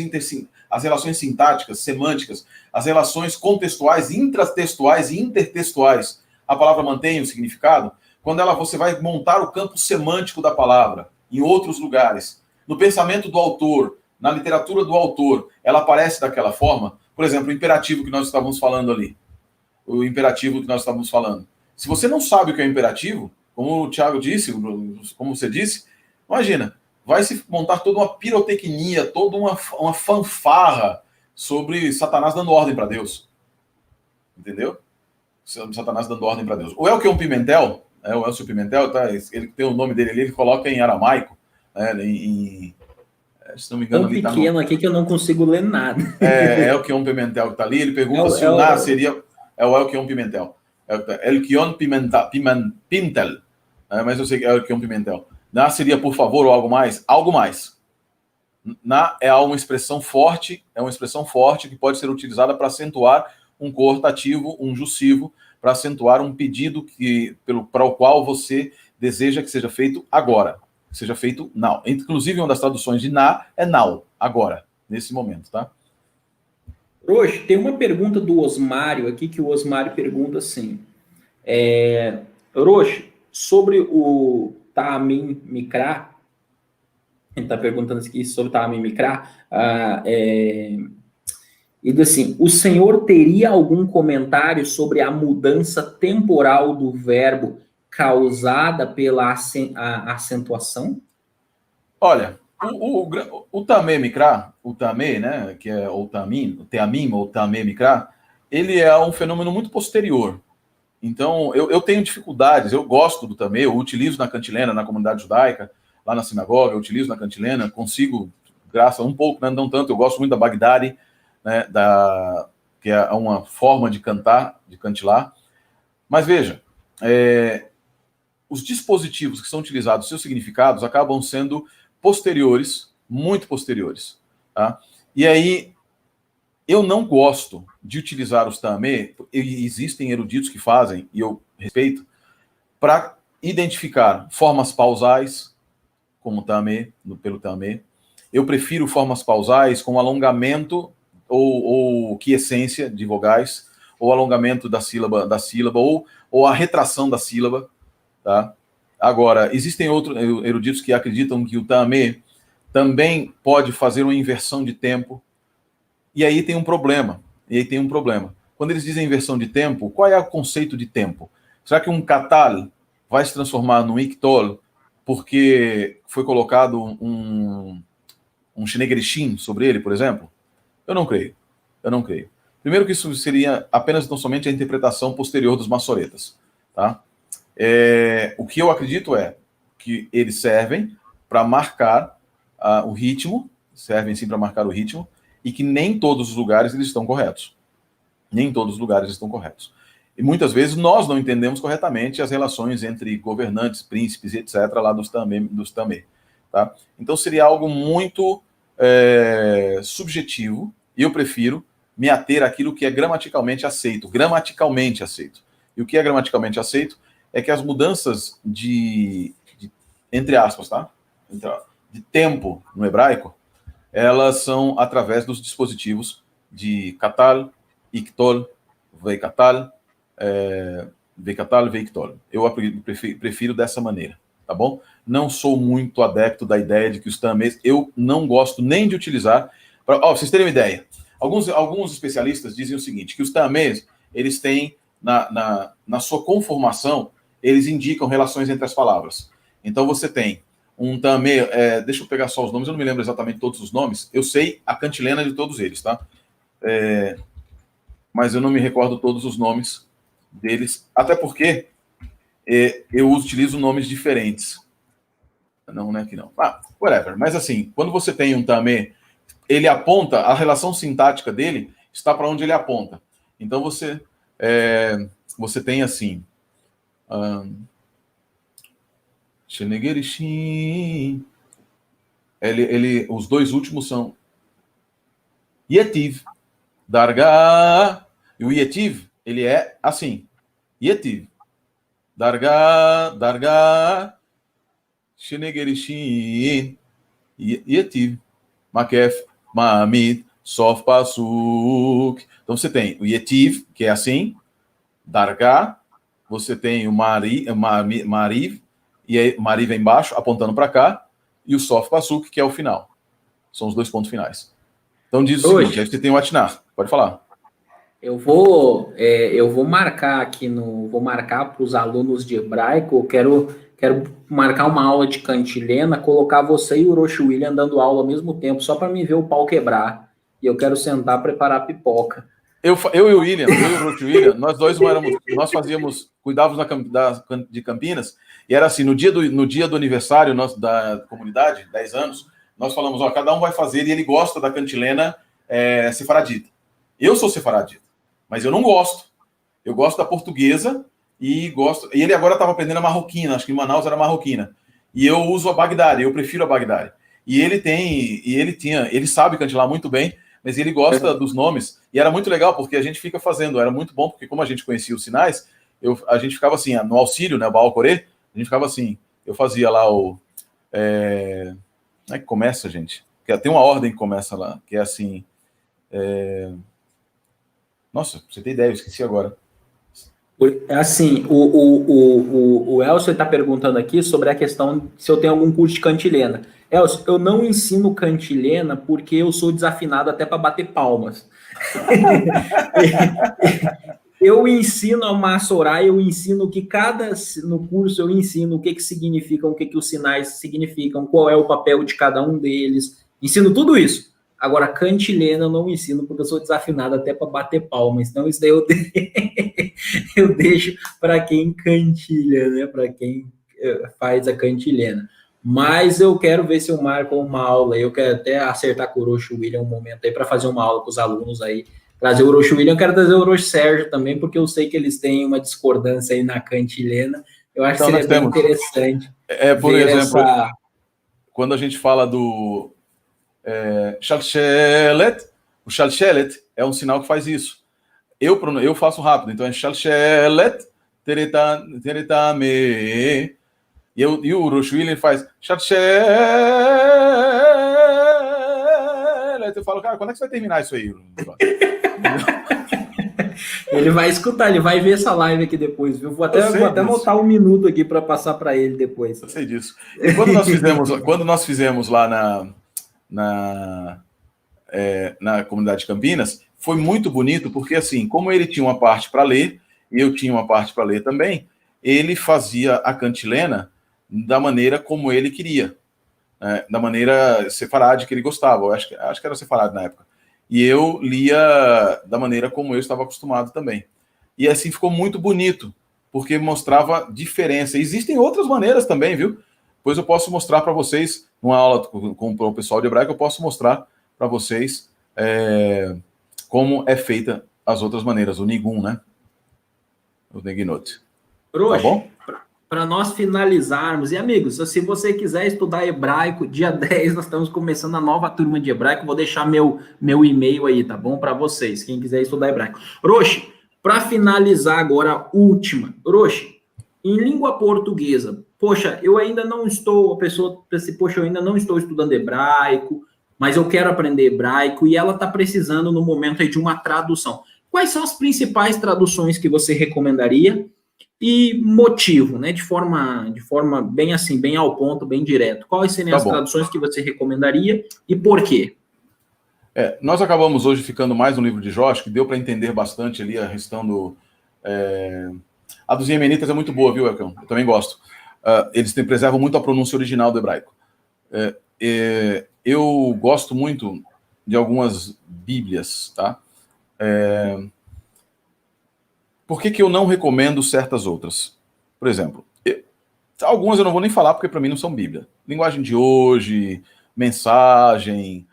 sintáticas, semânticas, as relações contextuais, intratextuais e intertextuais, a palavra mantém o significado. Quando você vai montar o campo semântico da palavra em outros lugares, no pensamento do autor, na literatura do autor, ela aparece daquela forma. Por exemplo, o imperativo que nós estávamos falando ali. Se você não sabe o que é imperativo, como o Thiago disse, como você disse, imagina, vai se montar toda uma pirotecnia, toda uma fanfarra sobre Satanás dando ordem para Deus. Entendeu? Satanás dando ordem para Deus. O Elkeon Pimentel, o Elcio Pimentel, tá, ele tem o nome dele ali, ele coloca em aramaico, né, se não me engano, tão pequeno aqui que eu não consigo ler nada. Elkeon Pimentel que está ali, ele pergunta se o Na seria... É o Elkeon Pimentel. Elkeon Pimentel. Mas eu sei que é Elkeon Pimentel. Na seria, por favor, ou algo mais? Algo mais. Na é uma expressão forte, que pode ser utilizada para acentuar um cortativo, um jussivo, para acentuar um pedido para o qual você deseja que seja feito agora. Que seja feito now. Inclusive, uma das traduções de na é now, agora, nesse momento, tá? Hoje, tem uma pergunta do Osmário aqui, que o Osmário pergunta assim. Roche, sobre o Ta'amim Mikra, ele está perguntando aqui sobre o Ta'amim Mikra, e diz assim, o senhor teria algum comentário sobre a mudança temporal do verbo causada pela acentuação? Olha, o Tamé Mikra, o Tamé, né, que é o Teamim ou Tamé Mikra, ele é um fenômeno muito posterior. Então, eu tenho dificuldades, eu gosto do Tamé, eu utilizo na cantilena, na comunidade judaica, lá na sinagoga, eu utilizo na cantilena, consigo, graças a um pouco, né, não tanto, eu gosto muito da Bagdari, né, que é uma forma de cantar, de cantilar. Mas veja, os dispositivos que são utilizados, seus significados, acabam sendo posteriores, muito posteriores. Tá? E aí, eu não gosto de utilizar os tamé, e existem eruditos que fazem, e eu respeito, para identificar formas pausais, como tamé, pelo tamé. Eu prefiro formas pausais com alongamento ou quiescência de vogais, ou alongamento da sílaba, ou a retração da sílaba, tá? Agora, existem outros eruditos que acreditam que o tamé também pode fazer uma inversão de tempo, e aí tem um problema. Quando eles dizem inversão de tempo, qual é o conceito de tempo? Será que um katal vai se transformar num iktol porque foi colocado um Shinegerishin sobre ele, por exemplo? Eu não creio. Primeiro que isso seria apenas tão somente a interpretação posterior dos maçoretas. Tá? O que eu acredito é que eles servem para marcar o ritmo, e que nem todos os lugares eles estão corretos. E muitas vezes nós não entendemos corretamente as relações entre governantes, príncipes e etc. lá dos tamé. Tá? Então seria algo muito subjetivo, e eu prefiro me ater àquilo que é gramaticalmente aceito. E o que é gramaticalmente aceito é que as mudanças entre aspas, tá? De tempo no hebraico, elas são através dos dispositivos de katal, iktol, veikatal, veiktol. Eu prefiro dessa maneira, tá bom? Não sou muito adepto da ideia de que os tamés, eu não gosto nem de utilizar. Para vocês terem uma ideia, alguns especialistas dizem o seguinte, que os tamés, eles têm, na sua conformação, eles indicam relações entre as palavras. Então você tem um tamé, deixa eu pegar só os nomes, eu não me lembro exatamente todos os nomes, eu sei a cantilena de todos eles, tá? Mas eu não me recordo todos os nomes deles, até porque eu utilizo nomes diferentes. Não é que não. Whatever. Mas assim, quando você tem um tamé, ele aponta, a relação sintática dele está para onde ele aponta. Então você tem assim... os dois últimos são Yetiv, Darga, e o Yetiv, ele é assim, Yetiv, Darga, Shenegerishin, Yetiv, Makef, Ma'amid, Sof Pasuk. Então você tem o Yetiv, que é assim, Darga, você tem o Mariv, e aí Mariv é embaixo, apontando para cá, e o Sof Pasuk, que é o final. São os dois pontos finais. Então diz o seguinte, aí você tem o Atnar. Pode falar. Eu vou marcar aqui vou marcar para os alunos de hebraico. Quero marcar uma aula de cantilena, colocar você e o Roche William dando aula ao mesmo tempo, só para me ver o pau quebrar. E eu quero sentar preparar pipoca. Eu e o William, eu e o Roach William, nós dois nós cuidávamos de Campinas, e era assim, no dia do aniversário nosso, da comunidade, 10 anos, nós falamos, ó, cada um vai fazer, e ele gosta da cantilena sefaradita. Eu sou sefaradita, mas eu não gosto. Eu gosto da portuguesa, e ele agora estava aprendendo a marroquina, acho que em Manaus era marroquina. E eu uso a Bagdari, eu prefiro a Bagdari. E ele sabe cantilar muito bem, mas ele gosta dos nomes, e era muito legal, porque a gente fica fazendo, era muito bom, porque como a gente conhecia os sinais, a gente ficava assim, no auxílio, né, Baal Corê, a gente ficava assim, eu fazia lá como é que começa, gente? Tem uma ordem que começa lá, que é assim, nossa, você tem ideia, eu esqueci agora. Assim, o Elcio está perguntando aqui sobre a questão se eu tenho algum curso de cantilena. Elcio, eu não ensino cantilena porque eu sou desafinado até para bater palmas. Eu ensino a massorar, eu ensino que no curso eu ensino o que significam, o que os sinais significam, qual é o papel de cada um deles. Ensino tudo isso. Agora, cantilena eu não ensino porque eu sou desafinado até para bater palmas. Então, isso daí eu deixo para quem cantilha, né? Para quem faz a cantilena. Mas eu quero ver se eu marco uma aula. Eu quero até acertar com o Roche William um momento aí para fazer uma aula com os alunos aí. Trazer o Roche William, eu quero trazer o Roche Sérgio também, porque eu sei que eles têm uma discordância aí na cantilena. Eu acho que seria bem interessante. Por exemplo, quando a gente fala do Shalshelet, o Shalshelet é um sinal que faz isso. Eu faço rápido, então é Shalshelet, Teretame. E o Roche William faz Shalshelet. Eu falo, cara, quando é que você vai terminar isso aí? Ele vai escutar, ele vai ver essa live aqui depois, viu? Vou até anotar um minuto aqui para passar para ele depois. Eu sei disso. E quando nós fizemos lá na comunidade de Campinas, foi muito bonito, porque assim, como ele tinha uma parte para ler, e eu tinha uma parte para ler também, ele fazia a cantilena da maneira como ele queria, né? Da maneira sefarade que ele gostava, eu acho que era sefarade na época. E eu lia da maneira como eu estava acostumado também. E assim ficou muito bonito, porque mostrava diferença. Existem outras maneiras também, viu? Pois eu posso mostrar para vocês, numa aula com o pessoal de hebraico, eu posso mostrar para vocês como é feita as outras maneiras, o Nigun, né? O Neginot. Tá bom? Para nós finalizarmos, e amigos, se você quiser estudar hebraico, dia 10 nós estamos começando a nova turma de hebraico, vou deixar meu e-mail aí, tá bom? Para vocês, quem quiser estudar hebraico. Roche, para finalizar agora, a última. Roche, em língua portuguesa, poxa, eu ainda não estou, a pessoa pensa, poxa, eu ainda não estou estudando hebraico, mas eu quero aprender hebraico, e ela está precisando no momento aí de uma tradução. Quais são as principais traduções que você recomendaria? E motivo, né? De forma bem assim, bem ao ponto, bem direto. Quais seriam as traduções que você recomendaria e por quê? Nós acabamos hoje ficando mais no livro de Jó, que deu para entender bastante ali a questão do... A dos Iemenitas é muito boa, viu, Elcão? Eu também gosto. Eles preservam muito a pronúncia original do hebraico. Eu gosto muito de algumas bíblias, tá? Por que eu não recomendo certas outras? Por exemplo, algumas eu não vou nem falar porque para mim não são Bíblia. Linguagem de hoje, mensagem,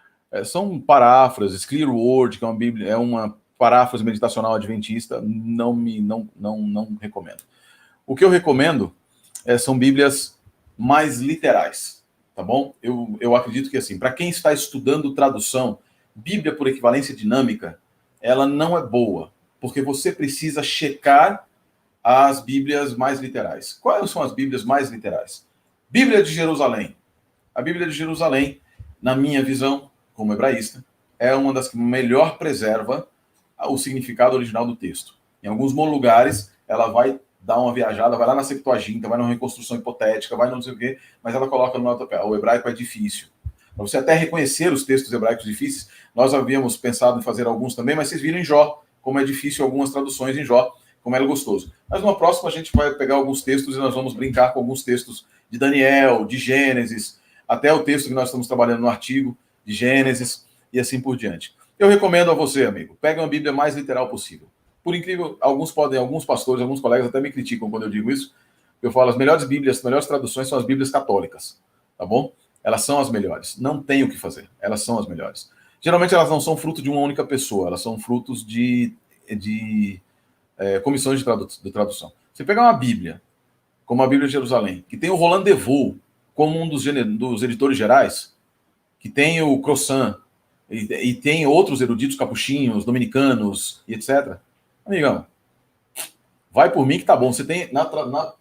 são paráfrases, Clear Word, que é uma Bíblia, é uma paráfrase meditacional adventista, não recomendo. O que eu recomendo são Bíblias mais literais, tá bom? Eu acredito que assim, para quem está estudando tradução, Bíblia por equivalência dinâmica, ela não é boa, porque você precisa checar as Bíblias mais literais. Quais são as Bíblias mais literais? Bíblia de Jerusalém. A Bíblia de Jerusalém, na minha visão, como hebraísta, é uma das que melhor preserva o significado original do texto. Em alguns lugares, ela vai dar uma viajada, vai lá na Septuaginta, vai numa reconstrução hipotética, vai não sei o quê, mas ela coloca no o hebraico é difícil. Para você até reconhecer os textos hebraicos difíceis, nós havíamos pensado em fazer alguns também, mas vocês viram em Jó, como é difícil algumas traduções em Jó, como era gostoso. Mas numa próxima a gente vai pegar alguns textos e nós vamos brincar com alguns textos de Daniel, de Gênesis, até o texto que nós estamos trabalhando no artigo de Gênesis e assim por diante. Eu recomendo a você, amigo, pegue uma Bíblia mais literal possível. Por incrível, alguns pastores, alguns colegas até me criticam quando eu digo isso. Eu falo, as melhores Bíblias, as melhores traduções são as Bíblias católicas, tá bom? Elas são as melhores. Não tem o que fazer. Elas são as melhores. Geralmente elas não são fruto de uma única pessoa, elas são frutos de comissões de tradução. Você pegar uma Bíblia, como a Bíblia de Jerusalém, que tem o Roland Devaux como um dos editores gerais, que tem o Crossan, e tem outros eruditos capuchinhos, dominicanos, e etc. Amigão, vai por mim que tá bom. Você tem,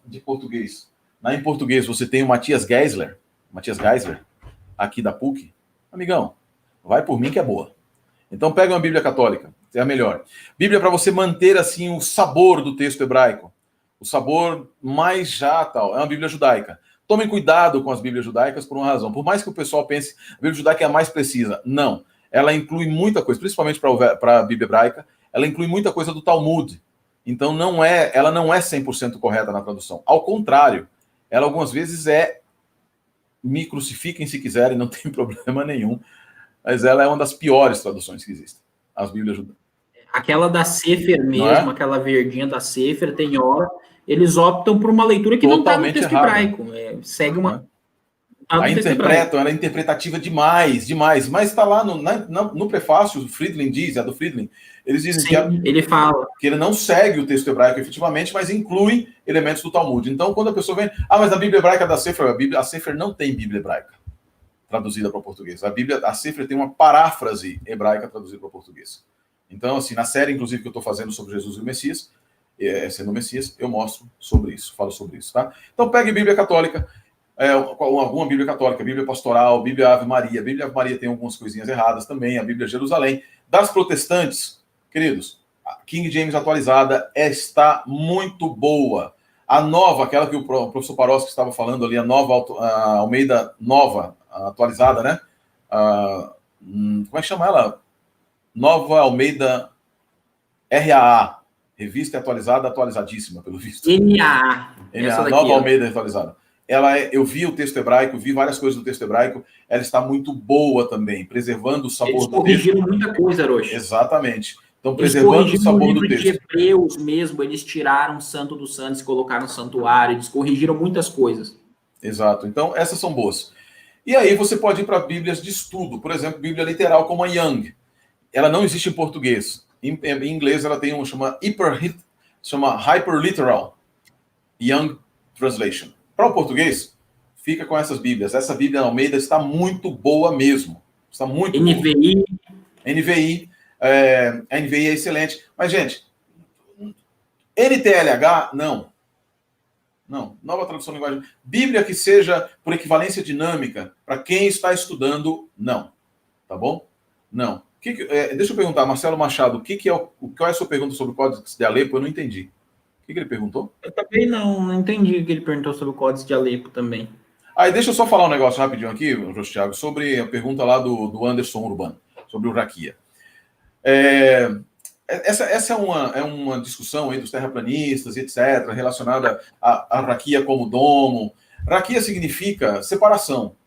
de português, em português, você tem o Matthias Geisler, aqui da PUC. Amigão, vai por mim que é boa. Então pega uma Bíblia católica, é a melhor. Bíblia para você manter assim o sabor do texto hebraico, o sabor mais já tal, é uma Bíblia judaica. Tomem cuidado com as Bíblias judaicas por uma razão. Por mais que o pessoal pense a Bíblia judaica é a mais precisa, não. Ela inclui muita coisa, principalmente para a Bíblia hebraica, ela inclui muita coisa do Talmud. Então ela não é 100% correta na tradução. Ao contrário, ela algumas vezes me crucifiquem se quiserem, não tem problema nenhum, mas ela é uma das piores traduções que existem, as Bíblias judaicas. Aquela da Sefer mesmo, aquela verdinha da Sefer, tem hora, eles optam por uma leitura que totalmente não está no texto hebraico. Segue uma... A interpretam, ela é interpretativa demais, mas está lá no prefácio, o Friedland diz, do Friedland, eles dizem ele fala que ele não segue o texto hebraico efetivamente, mas inclui elementos do Talmud. Então, quando a pessoa vem, mas a Bíblia hebraica da Sefer, a Sefer não tem Bíblia hebraica traduzida para o português. A Sefer tem uma paráfrase hebraica traduzida para o português. Então, assim, na série, inclusive, que eu estou fazendo sobre Jesus e o Messias, sendo o Messias, eu mostro sobre isso, falo sobre isso, tá? Então, pegue Bíblia católica, alguma Bíblia católica, Bíblia pastoral, Bíblia Ave Maria. A Bíblia Ave Maria tem algumas coisinhas erradas também, a Bíblia Jerusalém. Das protestantes, queridos, a King James atualizada está muito boa. A nova, aquela que o professor Paroski estava falando ali, a nova a Almeida nova, atualizada, né? Como é que chama ela? Nova Almeida RAA, revista atualizada, atualizadíssima, pelo visto. NAA. Nova Almeida atualizada. Eu vi o texto hebraico, vi várias coisas do texto hebraico, ela está muito boa também, preservando o sabor do texto. Eles corrigiram muita coisa, Rocha. Exatamente. Então, preservando o sabor do texto. De Hebreus mesmo, eles tiraram o Santo dos Santos e colocaram no santuário, eles corrigiram muitas coisas. Exato. Então, essas são boas. E aí você pode ir para Bíblias de estudo, por exemplo, Bíblia literal como a Young. Ela não existe em português. Em inglês ela tem chama Hyperliteral Young Translation. Para o português, fica com essas Bíblias. Essa Bíblia Almeida está muito boa mesmo. Está muito NVI. boa. NVI. A NVI é excelente. Mas, gente, NTLH, não. Não. Nova tradução de linguagem. Bíblia que seja por equivalência dinâmica, para quem está estudando, não. Tá bom? Não. Deixa eu perguntar, Marcelo Machado, qual é a sua pergunta sobre o Código de Alepo? Eu não entendi. O que ele perguntou? Eu também não entendi o que ele perguntou sobre o Código de Alepo também. Deixa eu só falar um negócio rapidinho aqui, José Thiago, sobre a pergunta lá do Anderson Urbano, sobre o Raquia. Essa é uma discussão aí dos terraplanistas, etc., relacionada a Raquia como domo. Raquia significa separação.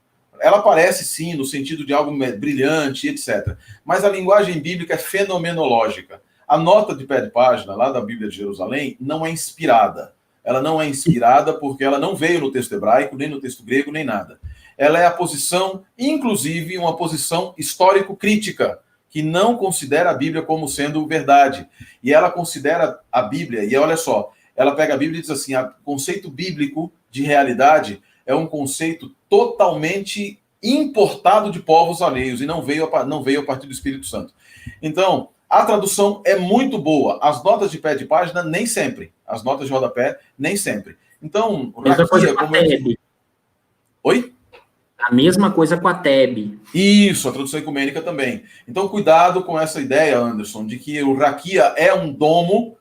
Ela aparece, sim, no sentido de algo brilhante, etc. Mas a linguagem bíblica é fenomenológica. A nota de pé de página, lá da Bíblia de Jerusalém, não é inspirada. Ela não é inspirada porque ela não veio no texto hebraico, nem no texto grego, nem nada. Ela é a posição, inclusive, uma posição histórico-crítica, que não considera a Bíblia como sendo verdade. E ela considera a Bíblia, e olha só, ela pega a Bíblia e diz assim, o conceito bíblico de realidade é um conceito totalmente importado de povos alheios e não veio a partir do Espírito Santo. Então, a tradução é muito boa. As notas de pé de página, nem sempre. As notas de rodapé, nem sempre. Então, mesma coisa com a TEB. Oi? A mesma coisa com a TEB. Isso, a tradução ecumênica também. Então, cuidado com essa ideia, Anderson, de que o Raquia é um domo,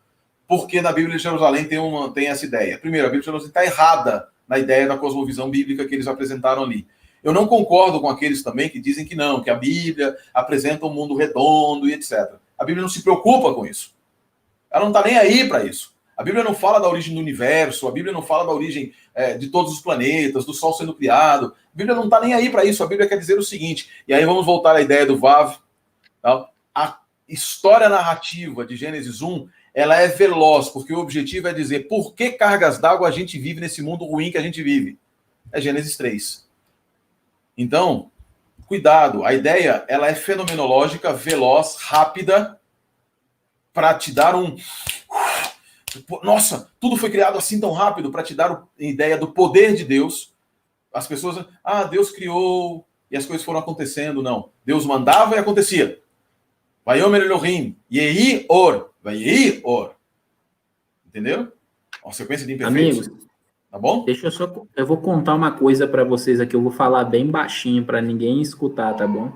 porque na Bíblia de Jerusalém tem essa ideia. Primeiro, a Bíblia de Jerusalém está errada na ideia da cosmovisão bíblica que eles apresentaram ali. Eu não concordo com aqueles também que dizem que não, que a Bíblia apresenta um mundo redondo e etc. A Bíblia não se preocupa com isso. Ela não está nem aí para isso. A Bíblia não fala da origem do universo, a Bíblia não fala da origem de todos os planetas, do Sol sendo criado. A Bíblia não está nem aí para isso. A Bíblia quer dizer o seguinte, e aí vamos voltar à ideia do Vav. Tá? A história narrativa de Gênesis 1, ela é veloz, porque o objetivo é dizer por que cargas d'água a gente vive nesse mundo ruim que a gente vive. É Gênesis 3. Então, cuidado, a ideia ela é fenomenológica, veloz, rápida, para te dar um... Nossa, tudo foi criado assim tão rápido, para te dar a ideia do poder de Deus. As pessoas, Deus criou e as coisas foram acontecendo. Não, Deus mandava e acontecia. Vayomer Elohim, Yehi Or, Vayehi Or. Entendeu? Uma sequência de imperfeitos. Amigos, tá bom? Eu vou contar uma coisa para vocês aqui, eu vou falar bem baixinho para ninguém escutar, tá bom?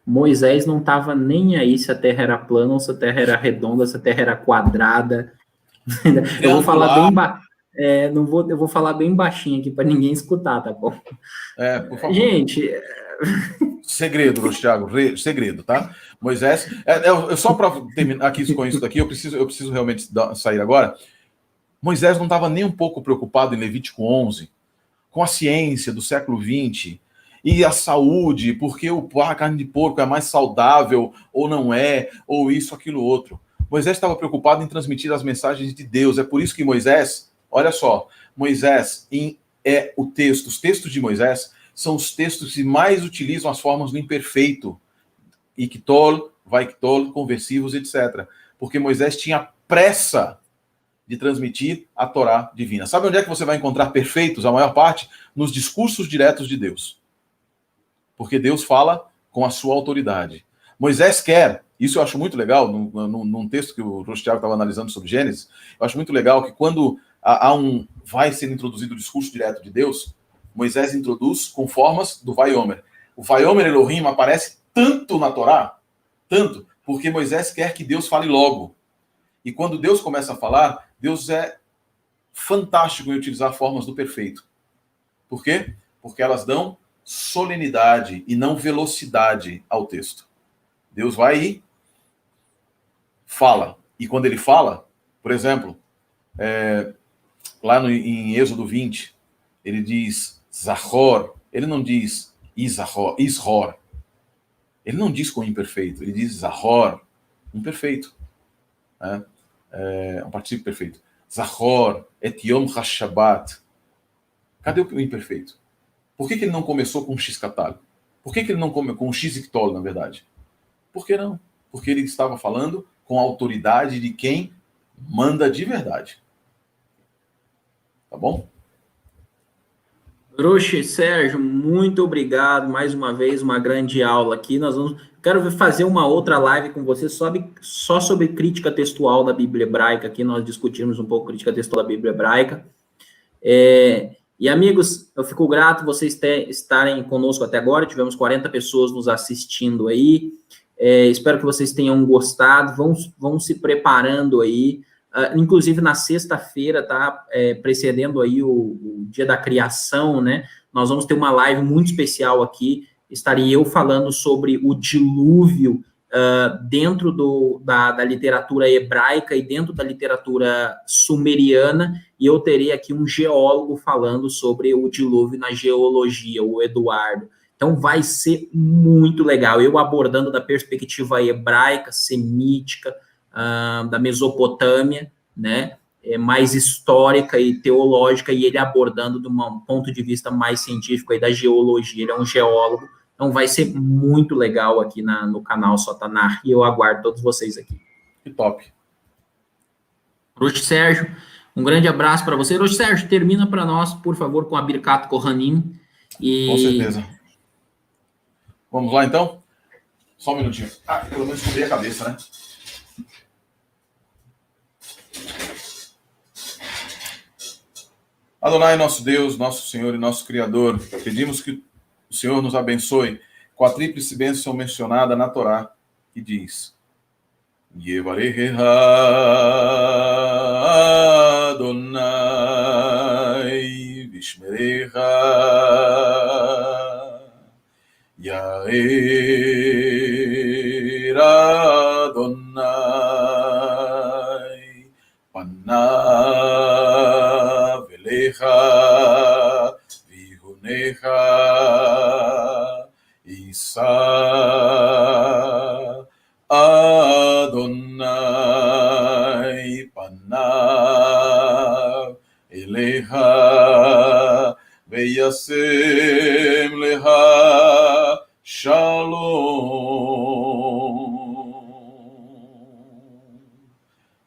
Moisés não estava nem aí se a terra era plana ou se a terra era redonda, se a terra era quadrada. Eu vou falar eu vou falar bem baixinho aqui para ninguém escutar, tá bom? Por favor. Gente, segredo, Thiago, segredo, tá? Moisés, só para terminar aqui com isso daqui, eu preciso realmente sair agora. Moisés não estava nem um pouco preocupado em Levítico 11, com a ciência do século 20 e a saúde, porque a carne de porco é mais saudável ou não é, ou isso, aquilo, outro. Moisés estava preocupado em transmitir as mensagens de Deus. É por isso que Moisés, olha só, Moisés os textos de Moisés são os textos que mais utilizam as formas do imperfeito. Iktol, Vaiktol, conversivos, etc. Porque Moisés tinha pressa de transmitir a Torá divina. Sabe onde é que você vai encontrar perfeitos, a maior parte? Nos discursos diretos de Deus. Porque Deus fala com a sua autoridade. Moisés quer, isso eu acho muito legal, num texto que o Rostiago estava analisando sobre Gênesis, eu acho muito legal que quando vai ser introduzido o discurso direto de Deus, Moisés introduz com formas do Vaiomer. O Vaiomer Elohim aparece tanto na Torá, tanto, porque Moisés quer que Deus fale logo. E quando Deus começa a falar, Deus é fantástico em utilizar formas do perfeito. Por quê? Porque elas dão solenidade e não velocidade ao texto. Deus vai e fala. E quando ele fala, por exemplo, lá em Êxodo 20, ele diz Zahor, ele não diz Ishor. Ele não diz com imperfeito, ele diz Zahor, imperfeito. Um particípio perfeito. Zahor, et Yom HaShabbat. Cadê o imperfeito? Por que ele não começou com X catalho? Por que ele não começou com X ictol, na verdade? Por que não? Porque ele estava falando com a autoridade de quem manda de verdade. Tá bom? Roche, Sérgio, muito obrigado. Mais uma vez, uma grande aula aqui. Quero fazer uma outra live com você só sobre crítica textual da Bíblia Hebraica. Aqui nós discutimos um pouco crítica textual da Bíblia Hebraica. E, amigos, eu fico grato vocês estarem conosco até agora. Tivemos 40 pessoas nos assistindo aí. Espero que vocês tenham gostado. Vão se preparando aí. Inclusive, na sexta-feira, tá precedendo aí o dia da criação, né? Nós vamos ter uma live muito especial aqui. Estarei eu falando sobre o dilúvio dentro da literatura hebraica e dentro da literatura sumeriana, e eu terei aqui um geólogo falando sobre o dilúvio na geologia, o Eduardo. Então, vai ser muito legal. Eu abordando da perspectiva hebraica, semítica, da Mesopotâmia, né, mais histórica e teológica, e ele abordando de um ponto de vista mais científico aí da geologia. Ele é um geólogo, então vai ser muito legal aqui no canal Sotanar, e eu aguardo todos vocês aqui. Que top. Rosh Sérgio, um grande abraço para você. Rosh Sérgio, termina para nós, por favor, com a Birkat Kohanim. Com certeza. Vamos lá, então? Só um minutinho. Pelo menos cobrir a cabeça, né? Adonai, nosso Deus, nosso Senhor e nosso Criador, pedimos que o Senhor nos abençoe com a tríplice bênção mencionada na Torá, que diz: Yevarecha Adonai Vishmerecha Yair Adonai Adonai panav elecha veyasem lecha shalom.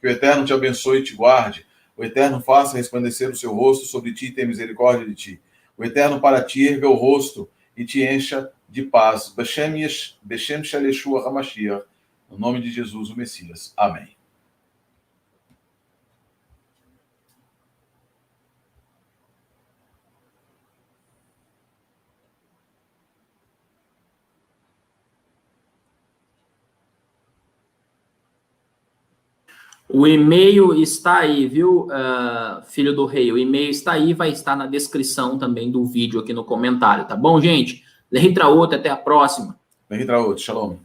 Que o Eterno te abençoe e te guarde. O Eterno faça resplandecer o seu rosto sobre ti e tenha misericórdia de ti. O Eterno para ti erga o rosto e te encha de paz. Beshem Shel Yeshua HaMashiach. No nome de Jesus, o Messias. Amém. O e-mail está aí, viu, filho do rei? O e-mail está aí, vai estar na descrição também do vídeo aqui no comentário, tá bom, gente? Lehitraot, até a próxima. Lehitraot, shalom.